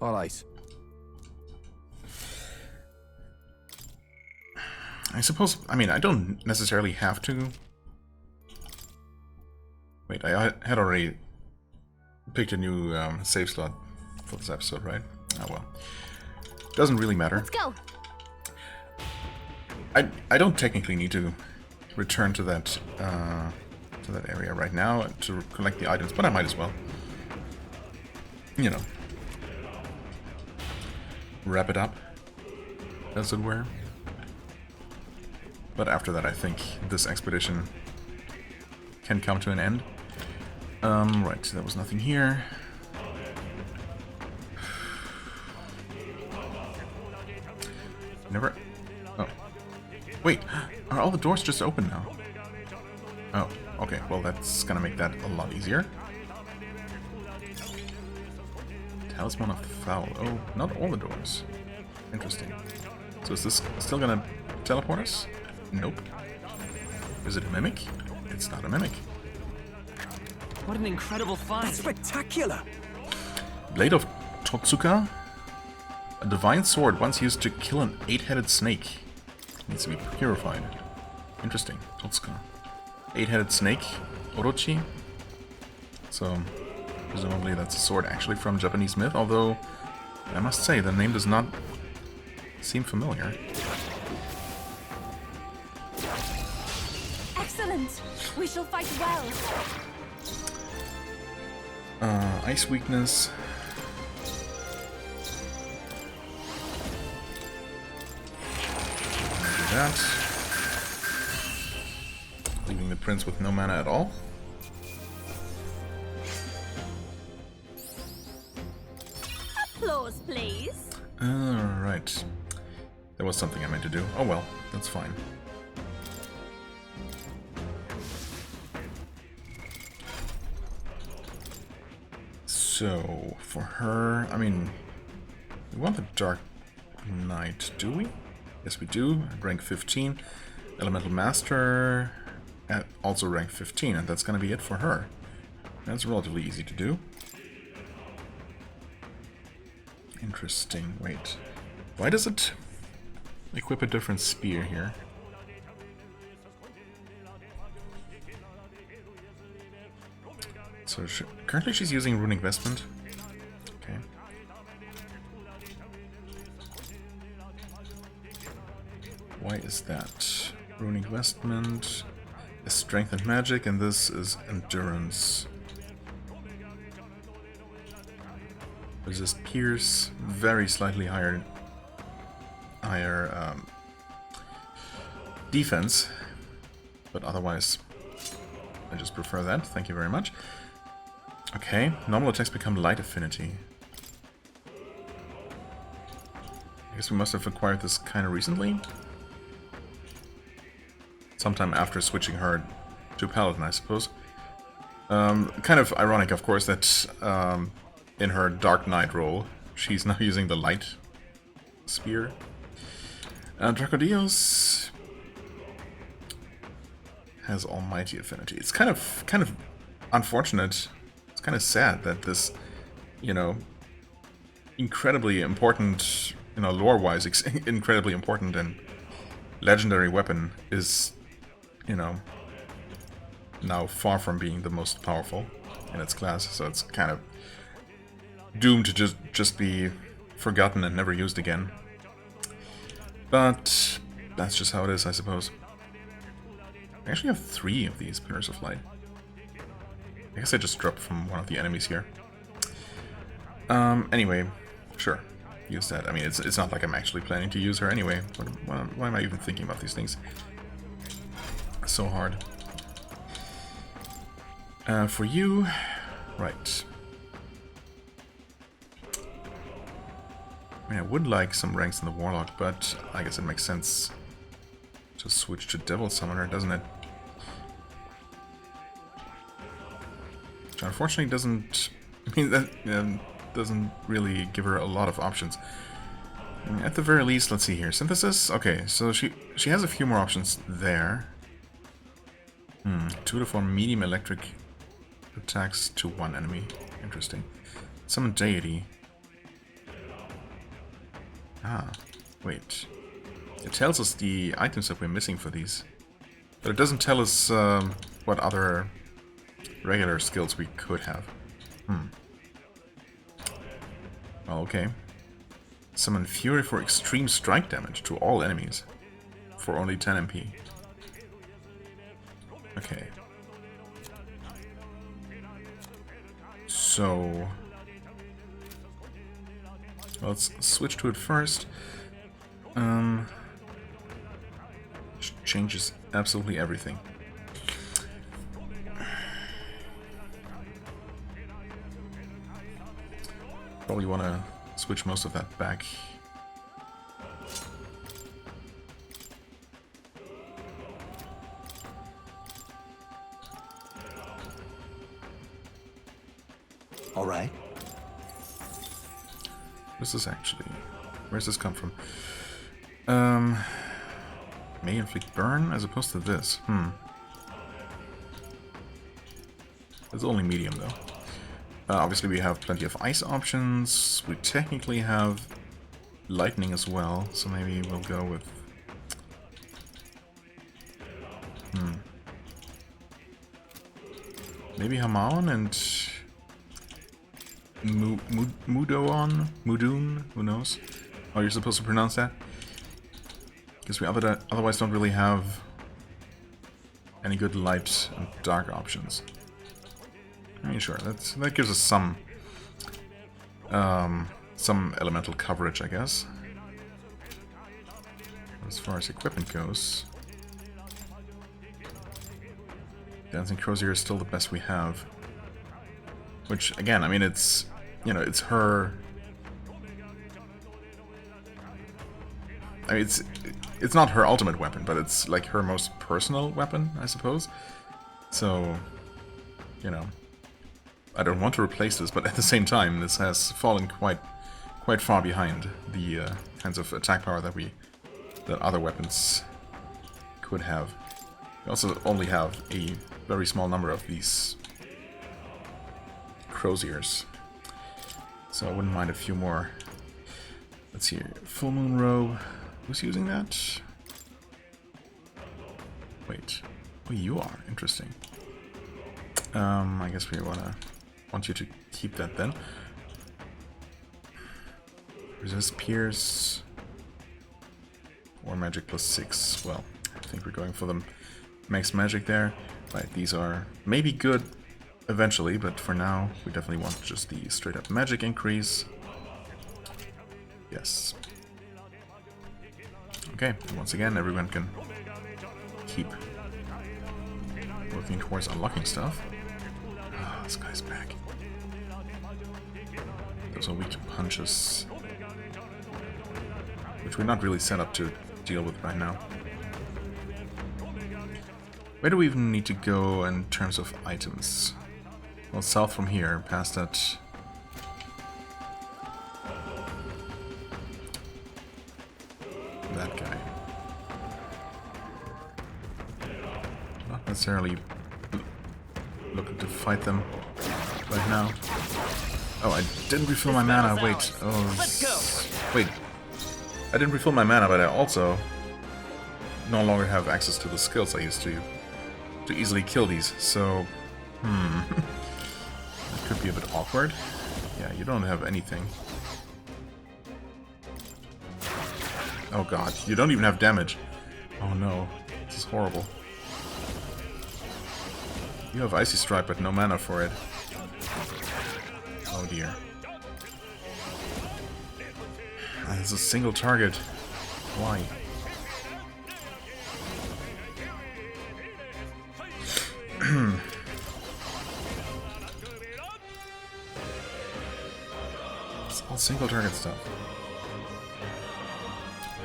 All right. I suppose, I mean, I don't necessarily have to. Wait, I had already picked a new save slot for this episode, right? Oh well. Doesn't really matter. Let's go. I don't technically need to return to that area right now to collect the items, but I might as well. You know. Wrap it up, as it were. But after that, I think this expedition can come to an end. Right, there was nothing here. Never... Oh. Wait, are all the doors just open now? Oh, okay, well that's gonna make that a lot easier. Talisman of the Foul. Oh, not all the doors. Interesting. So is this still gonna teleport us? Nope. Is it a mimic? It's not a mimic. What an incredible find. Spectacular! Blade of Totsuka? A divine sword once used to kill an 8-headed snake. Needs to be purified. Interesting. Totsuka. 8-headed snake. Orochi. So, presumably that's a sword actually from Japanese myth, although I must say the name does not seem familiar. Excellent. We shall fight well. Ice weakness. Do that. Leaving the prince with no mana at all. Applause, please. Alright. There was something I meant to do. Oh well, that's fine. So, for her, I mean, we want the Dark Knight, do we? Yes, we do. Rank 15. Elemental Master, also rank 15, and that's going to be it for her. That's relatively easy to do. Interesting. Wait. Why does it equip a different spear here? So currently she's using Runic Vestment. Okay. Why is that? Runic Vestment is Strength and Magic, and this is Endurance. Resist Pierce, very slightly higher defense, but otherwise I just prefer that. Thank you very much. Okay, normal attacks become light affinity. I guess we must have acquired this kind of recently. Sometime after switching her to Paladin, I suppose. Kind of ironic, of course, that in her Dark Knight role, she's now using the light spear. Dracodios has Almighty Affinity. It's kind of unfortunate. It's kind of sad that this, you know, incredibly important, you know, lore-wise, incredibly important and legendary weapon is, you know, now far from being the most powerful in its class. So it's kind of doomed to just be forgotten and never used again. But that's just how it is, I suppose. I actually have 3 of these Pillars of Light. I guess I just dropped from one of the enemies here. Anyway, sure. Use that. I mean, it's not like I'm actually planning to use her anyway. Why am I even thinking about these things? So hard. For you... Right. I mean, I would like some ranks in the Warlock, but I guess it makes sense to switch to Devil Summoner, doesn't it? Which unfortunately doesn't... I mean, that doesn't really give her a lot of options. I mean, at the very least, let's see here. Synthesis? Okay, so she has a few more options there. 2 to 4 medium electric attacks to 1 enemy. Interesting. Summon Deity. Ah, wait. It tells us the items that we're missing for these. But it doesn't tell us what other regular skills we could have. Well, okay. Summon Fury for extreme strike damage to all enemies. For only 10 MP. Okay. So... let's switch to it first. Changes absolutely everything. Probably want to switch most of that back. All right. What's this actually? Where's this come from? May inflict burn as opposed to this. It's only medium though. Obviously we have plenty of ice options. We technically have lightning as well, so maybe we'll go with... maybe Hamaon and... Mudoon? Who knows how you're supposed to pronounce that? Because we otherwise don't really have any good light and dark options. I mean, sure, that gives us some elemental coverage, I guess. As far as equipment goes, Dancing Crozier is still the best we have. Which, again, I mean, it's, you know, it's her... I mean, it's not her ultimate weapon, but it's, like, her most personal weapon, I suppose. So, you know, I don't want to replace this, but at the same time, this has fallen quite far behind the kinds of attack power that other weapons could have. We also only have a very small number of these Croziers, so I wouldn't mind a few more. Let's see here. Full Moon Robe. Who's using that? Wait. Oh, you are. Interesting. I guess we want you to keep that then. Resist Pierce. Or Magic +6. Well, I think we're going for the max magic there. Right, these are maybe good eventually, but for now, we definitely want just the straight up magic increase. Yes. Okay, once again, everyone can keep working towards unlocking stuff. Ah, this guy's back. Those are weak to punches, which we're not really set up to deal with right now. Where do we even need to go in terms of items? Well, south from here, past that... that guy. Not necessarily looking to fight them right now. Oh, I didn't refill my mana, wait. Oh, wait. I didn't refill my mana, but I also no longer have access to the skills I used to easily kill these, so... that could be a bit awkward. Yeah, you don't have anything. Oh god, you don't even have damage. Oh no, this is horrible. You have Icy Strike, but no mana for it. Oh dear. It's a single target. Why? It's all single target stuff.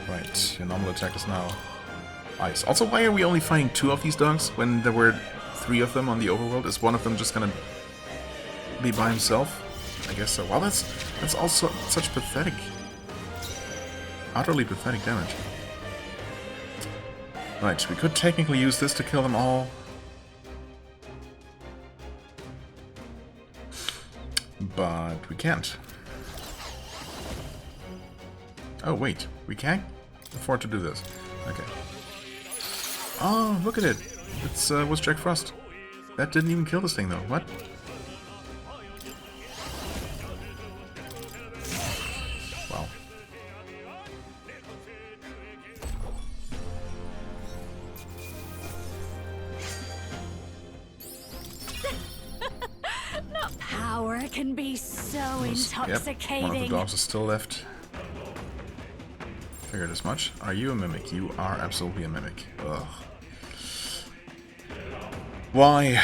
Right, your normal attack is now ice. Also, why are we only fighting 2 of these dogs when there were 3 of them on the overworld? Is one of them just gonna be by himself? I guess so. Well, that's also such pathetic, utterly pathetic damage. Right, we could technically use this to kill them all. But we can't. Oh, wait. We can't afford to do this. Okay. Oh, look at it. It was Jack Frost. That didn't even kill this thing, though. What? Wow. Power can be so Yep, one intoxicating. of the dogs is still left. Figured as much. Are you a mimic? You are absolutely a mimic. Ugh. Why?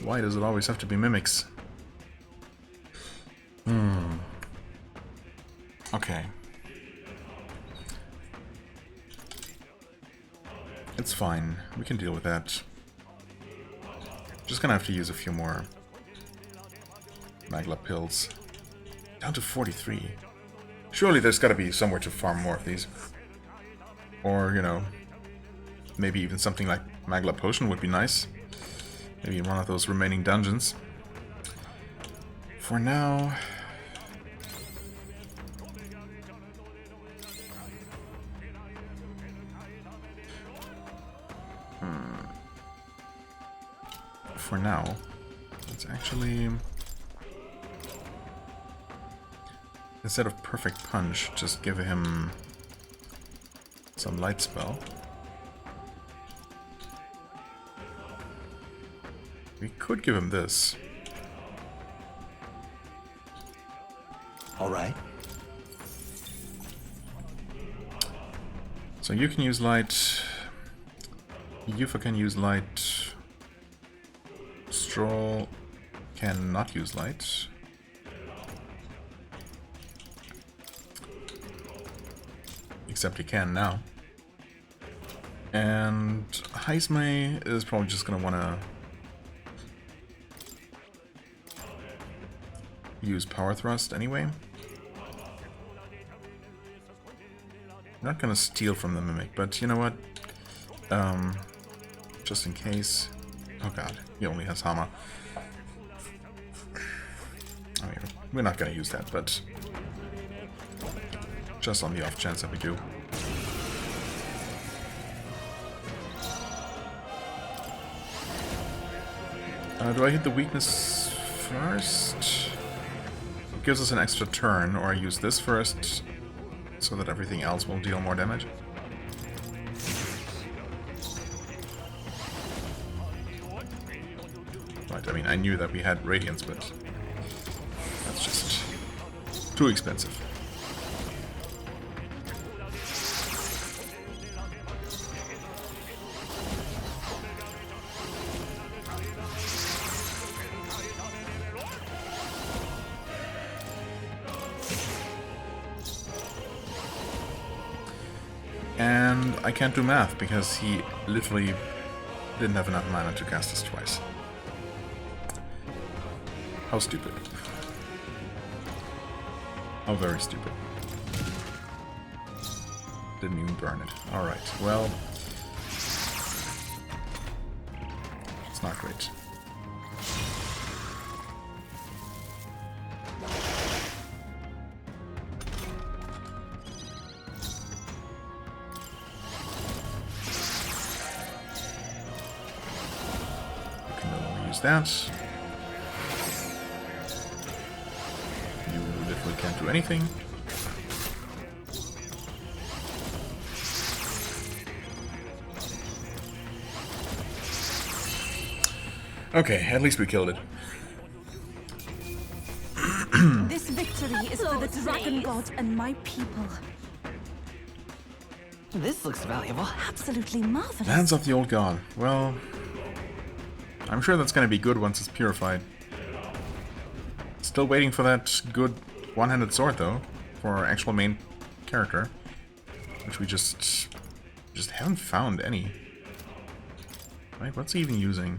Why does it always have to be mimics? Okay. It's fine. We can deal with that. Just gonna have to use a few more Magla pills. Down to 43. Surely there's gotta be somewhere to farm more of these. Or, you know, maybe even something like Magla Potion would be nice. Maybe in one of those remaining dungeons. For now... For now, let's actually... Instead of Perfect Punch, just give him some light spell. We could give him this. Alright. So you can use light. Yufa can use light. Stroll cannot use light. Except he can now. And Heismay is probably just gonna wanna use Power Thrust anyway. Not gonna steal from the Mimic, but you know what? Just in case. Oh god, he only has Hama. I mean, we're not gonna use that, but just on the off chance that we do. Do I hit the weakness first? It gives us an extra turn, or I use this first so that everything else will deal more damage. Right, I mean, I knew that we had Radiance, but that's just too expensive. And I can't do math because he literally didn't have enough mana to cast this twice. How stupid. How very stupid. Didn't even burn it. Alright, well... it's not great. We can no longer use that. Can't do anything. Okay, at least we killed it. This victory is for the dragon god and my people. This looks valuable. Absolutely marvelous. Lands of the Old God. Well, I'm sure that's gonna be good once it's purified. Still waiting for that good one-handed sword, though, for our actual main character. Which we just haven't found any. Right, what's he even using?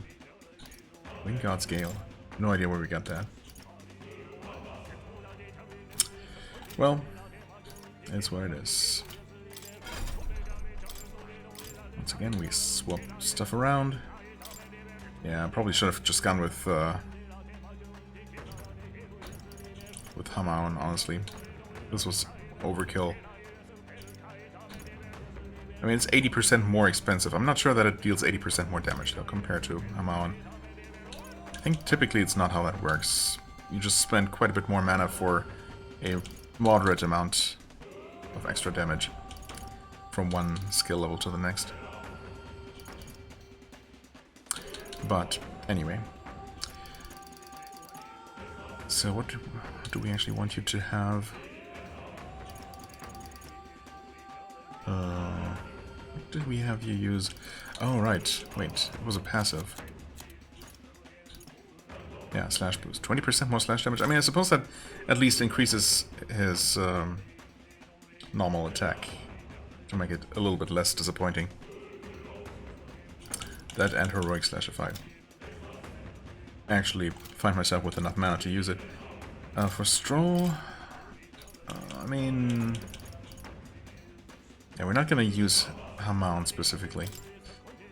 Wind God Scale. No idea where we got that. Well, it's what it is. Once again, we swap stuff around. Yeah, I probably should have just gone with Hamaon, honestly. This was overkill. I mean, it's 80% more expensive. I'm not sure that it deals 80% more damage, though, compared to Hamaon. I think typically it's not how that works. You just spend quite a bit more mana for a moderate amount of extra damage from one skill level to the next. But, anyway. So what do we actually want you to have? What did we have you use? Oh, right. Wait, it was a passive. Yeah, slash boost. 20% more slash damage. I mean, I suppose that at least increases his normal attack to make it a little bit less disappointing. That and heroic slash if I actually find myself with enough mana to use it. For Stroll, I mean, yeah, we're not going to use Hamaon specifically,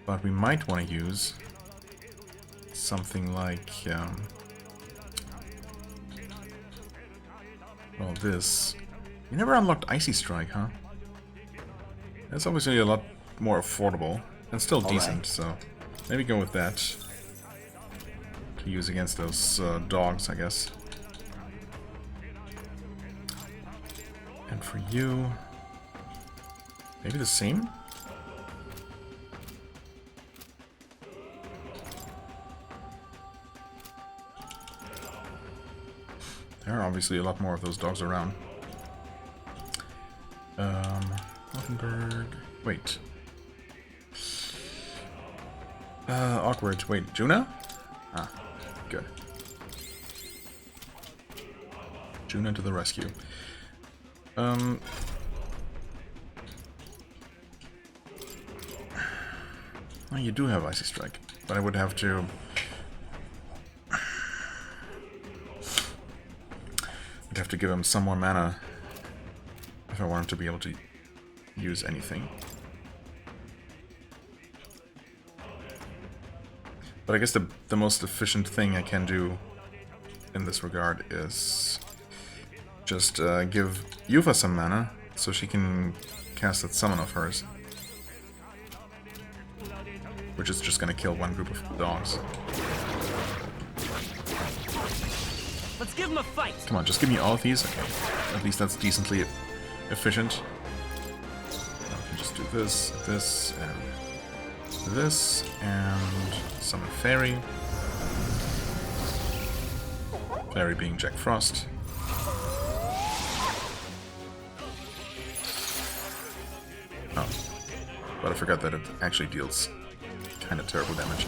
but we might want to use something like, well, this. You never unlocked Icy Strike, huh? That's obviously a lot more affordable and still decent, so maybe go with that to use against those dogs, I guess. And for you, maybe the same? There are obviously a lot more of those dogs around. Rothenberg. Wait. Awkward. Wait, Juna? Ah, good. Juna to the rescue. Oh, you do have Icy Strike, but I would have to... I'd have to give him some more mana if I want him to be able to use anything. But I guess the most efficient thing I can do in this regard is just give Yufa some mana so she can cast that summon of hers. Which is just gonna kill one group of dogs. Let's give him a fight. Come on, just give me all of these. Okay, at least that's decently efficient. Now we can just do this, this, and this, and summon Fairy. Fairy being Jack Frost. Oh, but I forgot that it actually deals kind of terrible damage.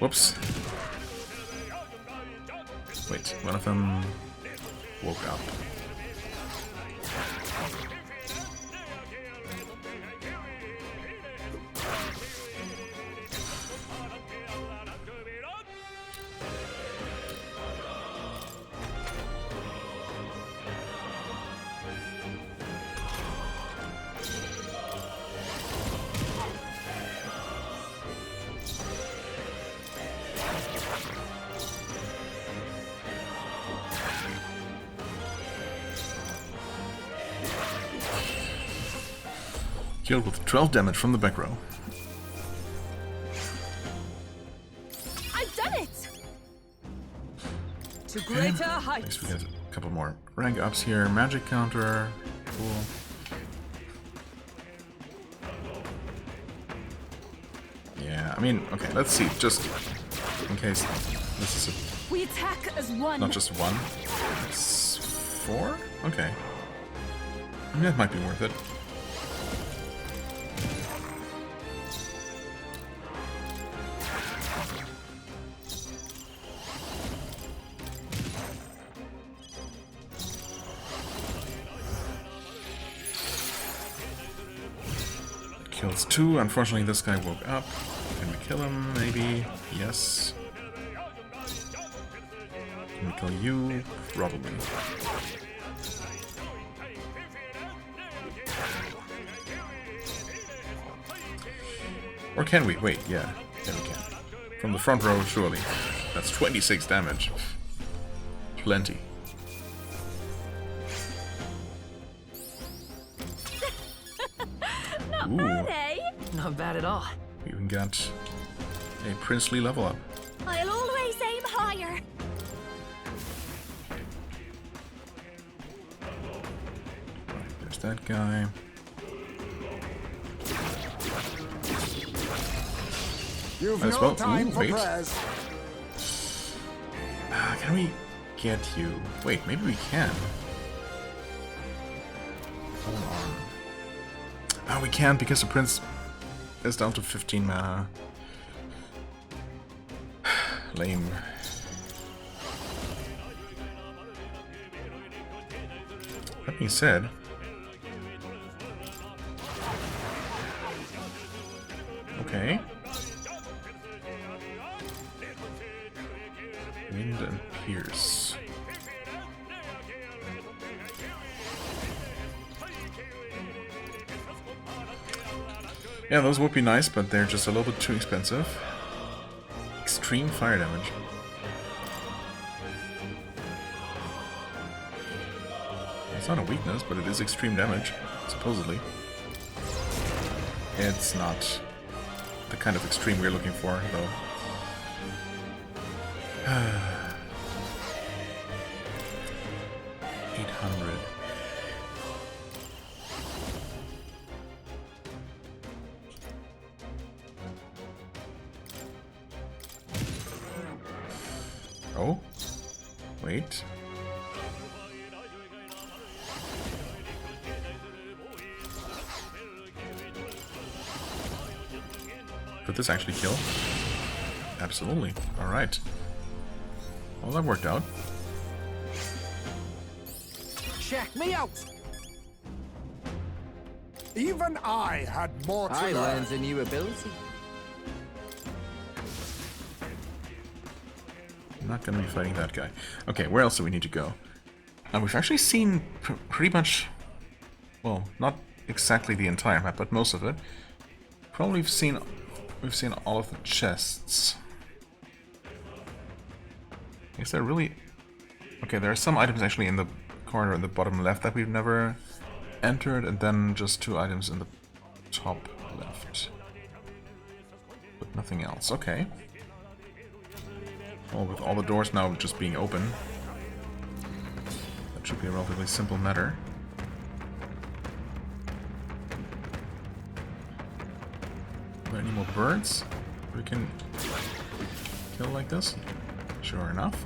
Whoops. Wait, one of them woke up. Killed with 12 damage from the back row. I've done it! To Okay. greater At heights. least we get a couple more rank ups here. Magic counter. Cool. Yeah, I mean, okay, let's see, just in case this is We attack as one. not just one. It's 4? Okay. I mean, that might be worth it. Kills 2. Unfortunately, this guy woke up. Can we kill him? Maybe. Yes. Can we kill you? Probably. Or can we? Wait, yeah. Yeah, we can. From the front row, surely. That's 26 damage. Plenty. Ooh. Bad, eh? Not bad at all. We even got a princely level up. I'll always aim higher. There's that guy. You've As no well. time Ooh, for wait. prayers. Can we get you? Wait, maybe we can. Hold on. Oh, we can't because the prince is down to 15 mana. Lame. That being said, okay. Wind and Pierce. Yeah, those would be nice, but they're just a little bit too expensive. Extreme fire damage. It's not a weakness, but it is extreme damage, supposedly. It's not the kind of extreme we're looking for, though. 800. Oh, wait. Could this actually kill? Absolutely. All right. Well, that worked out. Check me out. Even I had more to I learn. learned a new ability. I'm not going to be fighting that guy. Okay, where else do we need to go? We've actually seen pretty much, well, not exactly the entire map, but most of it. Probably we've seen all of the chests. Is there really? Okay, there are some items actually in the corner in the bottom left that we've never entered, and then just 2 items in the top left. But nothing else. Okay. Well, with all the doors now just being open, that should be a relatively simple matter. Are there any more birds we can kill like this? Sure enough.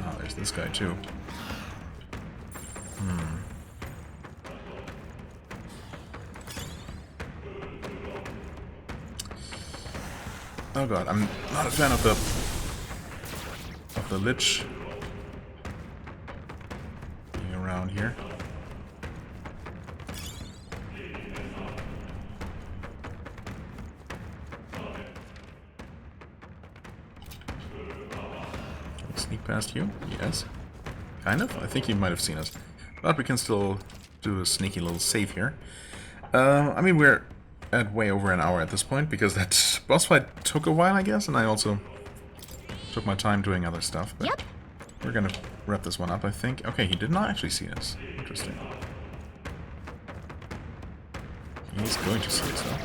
Ah, there's this guy too. Oh god, I'm not a fan of the lich being around here. Can we sneak past you? Yes. Kind of. I think he might have seen us. But we can still do a sneaky little save here. I mean, we're at way over an hour at this point, because that boss fight took a while, I guess, and I also took my time doing other stuff, but Yep. we're gonna wrap this one up, I think. Okay, he did not actually see us. Interesting. He's going to see us, though.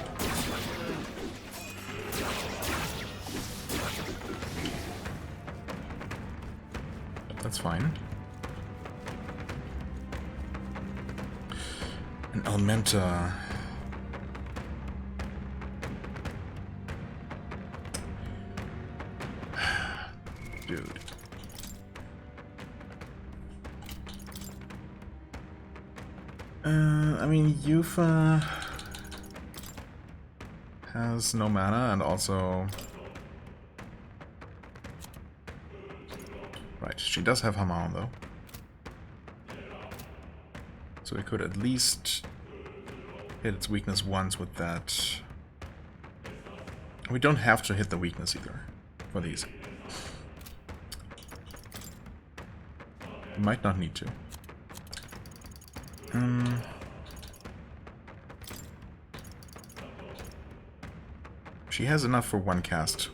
But that's fine. An Elementa. Dude. I mean, Yufa has no mana, and also... Right, she does have Hamon, though. So we could at least hit its weakness once with that. We don't have to hit the weakness either for these. We might not need to. She has enough for one cast.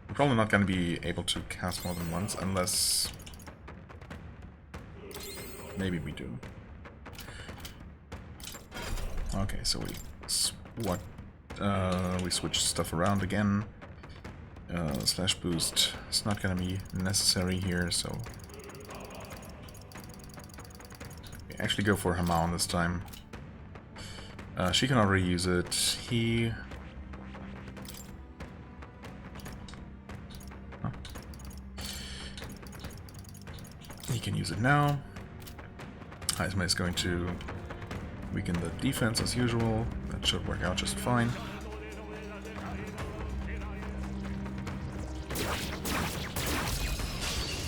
We're probably not going to be able to cast more than once, unless... Maybe we do. Okay, so we switch stuff around again. Slash boost. It's not going to be necessary here, so... We actually go for Hamon this time. She can already use it. He can use it now. Heisma is going to weaken the defense as usual. That should work out just fine.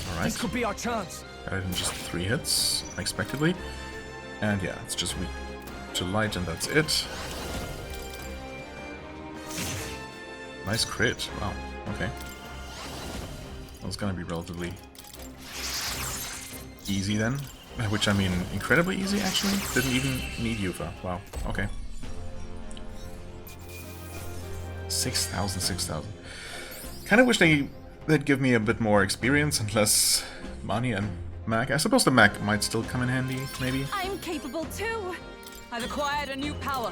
Alright. This could be our chance. Got it in just 3 hits, unexpectedly. And yeah, it's just weak to light and that's it. Nice crit. Wow, okay. That was gonna be relatively easy then. Which, I mean, incredibly easy, actually. Didn't even need Yufa. Wow, okay. 6,000, 6,000. Kinda wish they'd give me a bit more experience and less money and Mac. I suppose the Mac might still come in handy, maybe? I'm capable too. I've acquired a new power.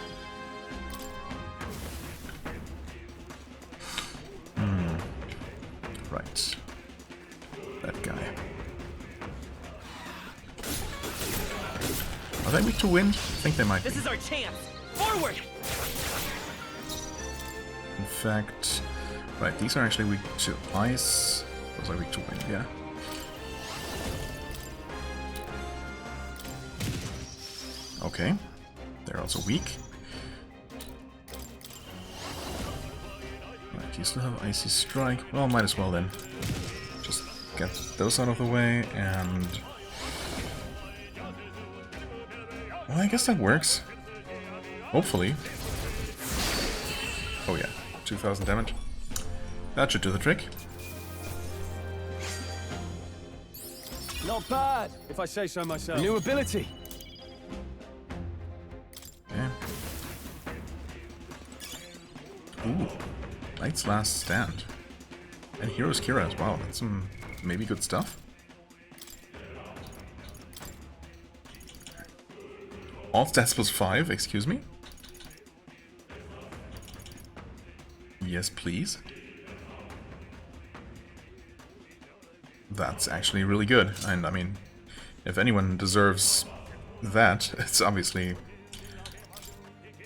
Right. That guy. Are they weak to wind? I think they might be. This is our chance. Forward! In fact... Right, these are actually weak to ice. Those are weak to wind, yeah. Okay. They're also weak. Right, you still have Icy Strike. Well, might as well then. Just get those out of the way and... Well, I guess that works. Hopefully. Oh yeah, 2,000 damage. That should do the trick. Not bad, if I say so myself. A new ability. Yeah. Ooh. Knight's Last Stand. And Hero's Kira as well. That's some maybe good stuff. All stats plus 5, excuse me? Yes, please. That's actually really good. And I mean, if anyone deserves that, it's obviously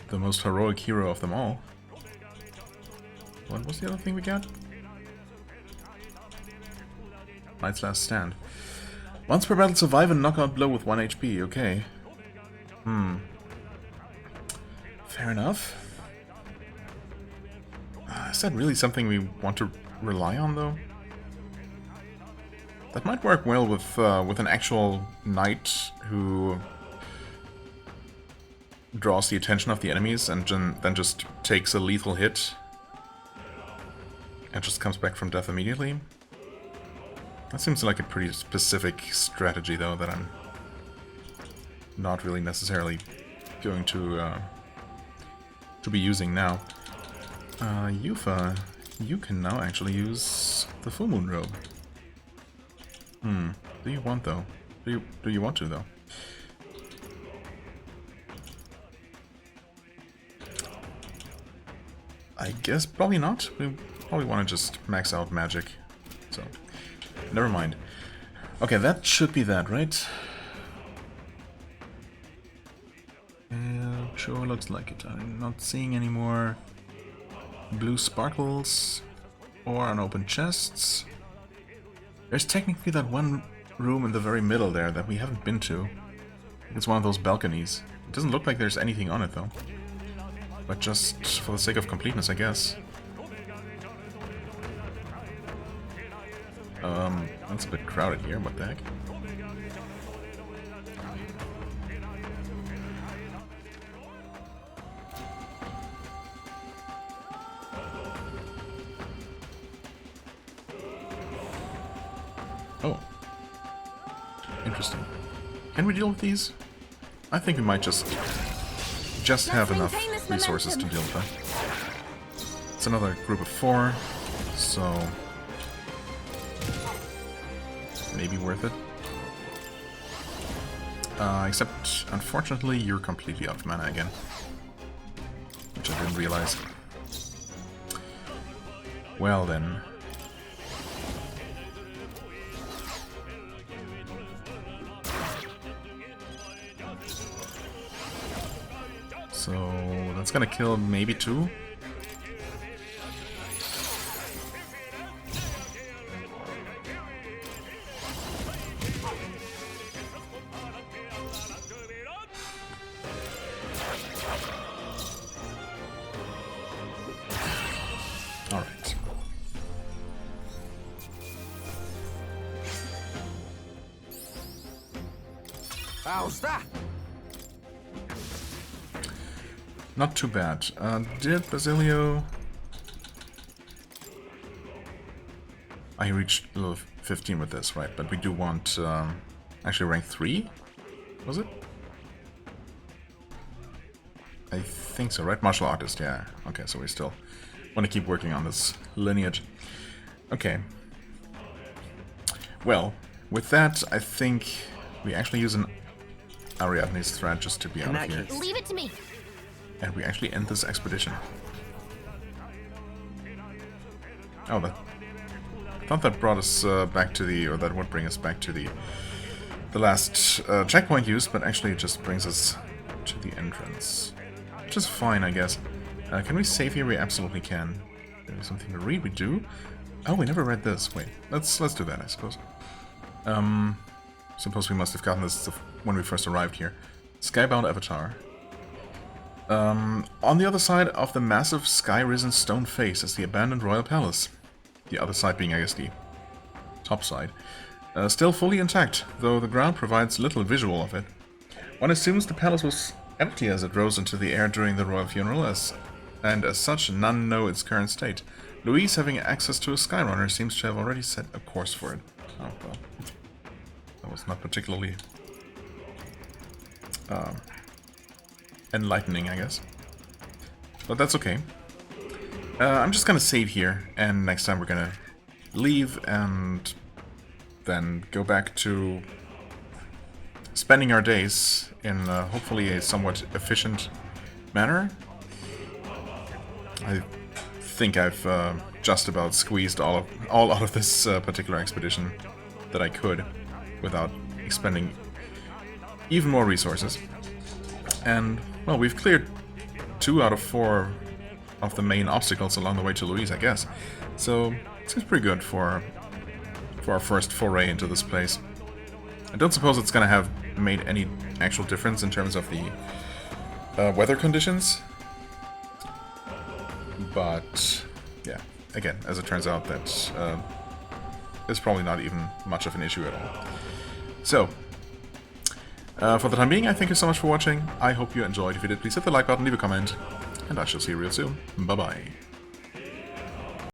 the most heroic hero of them all. What was the other thing we got? Knight's Last Stand. Once per battle, survive a knockout blow with 1 HP. Okay. Fair enough. Is that really something we want to rely on, though? That might work well with an actual knight who draws the attention of the enemies and then just takes a lethal hit and just comes back from death immediately. That seems like a pretty specific strategy, though, that I'm not really necessarily going to be using now. Yufa, you can now actually use the Full Moon Robe. Do you want though? Do you want to though? I guess probably not. We probably want to just max out magic. So, never mind. Okay, that should be that, right? Sure looks like it. I'm not seeing any more blue sparkles or unopened chests. There's technically that one room in the very middle there that we haven't been to. It's one of those balconies. It doesn't look like there's anything on it though. But just for the sake of completeness, I guess. That's a bit crowded here, what the heck? Oh. Interesting. Can we deal with these? I think we might just have enough resources to deal with that. It's another group of 4, so maybe worth it. Except, unfortunately, you're completely out of mana again. Which I didn't realize. Well then. So, that's gonna kill maybe 2. Alright. How's that? Not too bad. Did Basilio... I reached level 15 with this, right? But we do want... actually rank 3? Was it? I think so, right? Martial artist, yeah. Okay, so we still want to keep working on this lineage. Okay. Well, with that, I think we actually use an Ariadne's thread just to be out of here. Leave it to me. And we actually end this expedition. Oh, I thought that brought us back to the, or that would bring us back to the last checkpoint use, but actually it just brings us to the entrance. Which is fine, I guess. Can we save here? We absolutely can. There's something to read, we do. Oh, we never read this. Wait, let's do that, I suppose. Suppose we must have gotten this when we first arrived here. Skybound Avatar. On the other side of the massive sky-risen stone face is the abandoned royal palace. The other side being, I guess, the top side. Still fully intact, though the ground provides little visual of it. One assumes the palace was empty as it rose into the air during the royal funeral, and as such none know its current state. Louise, having access to a skyrunner, seems to have already set a course for it. Oh, well. That was not particularly enlightening, I guess. But that's okay. I'm just gonna save here, and next time we're gonna leave and then go back to spending our days in hopefully a somewhat efficient manner. I think I've just about squeezed all out of this particular expedition that I could without expending even more resources. And, well, we've cleared 2 out of 4 of the main obstacles along the way to Louise, I guess. So, it seems pretty good for our first foray into this place. I don't suppose it's gonna have made any actual difference in terms of the weather conditions. But, yeah, again, as it turns out, that is probably not even much of an issue at all. So, for the time being, I thank you so much for watching. I hope you enjoyed. If you did, please hit the like button, leave a comment, and I shall see you real soon. Bye-bye.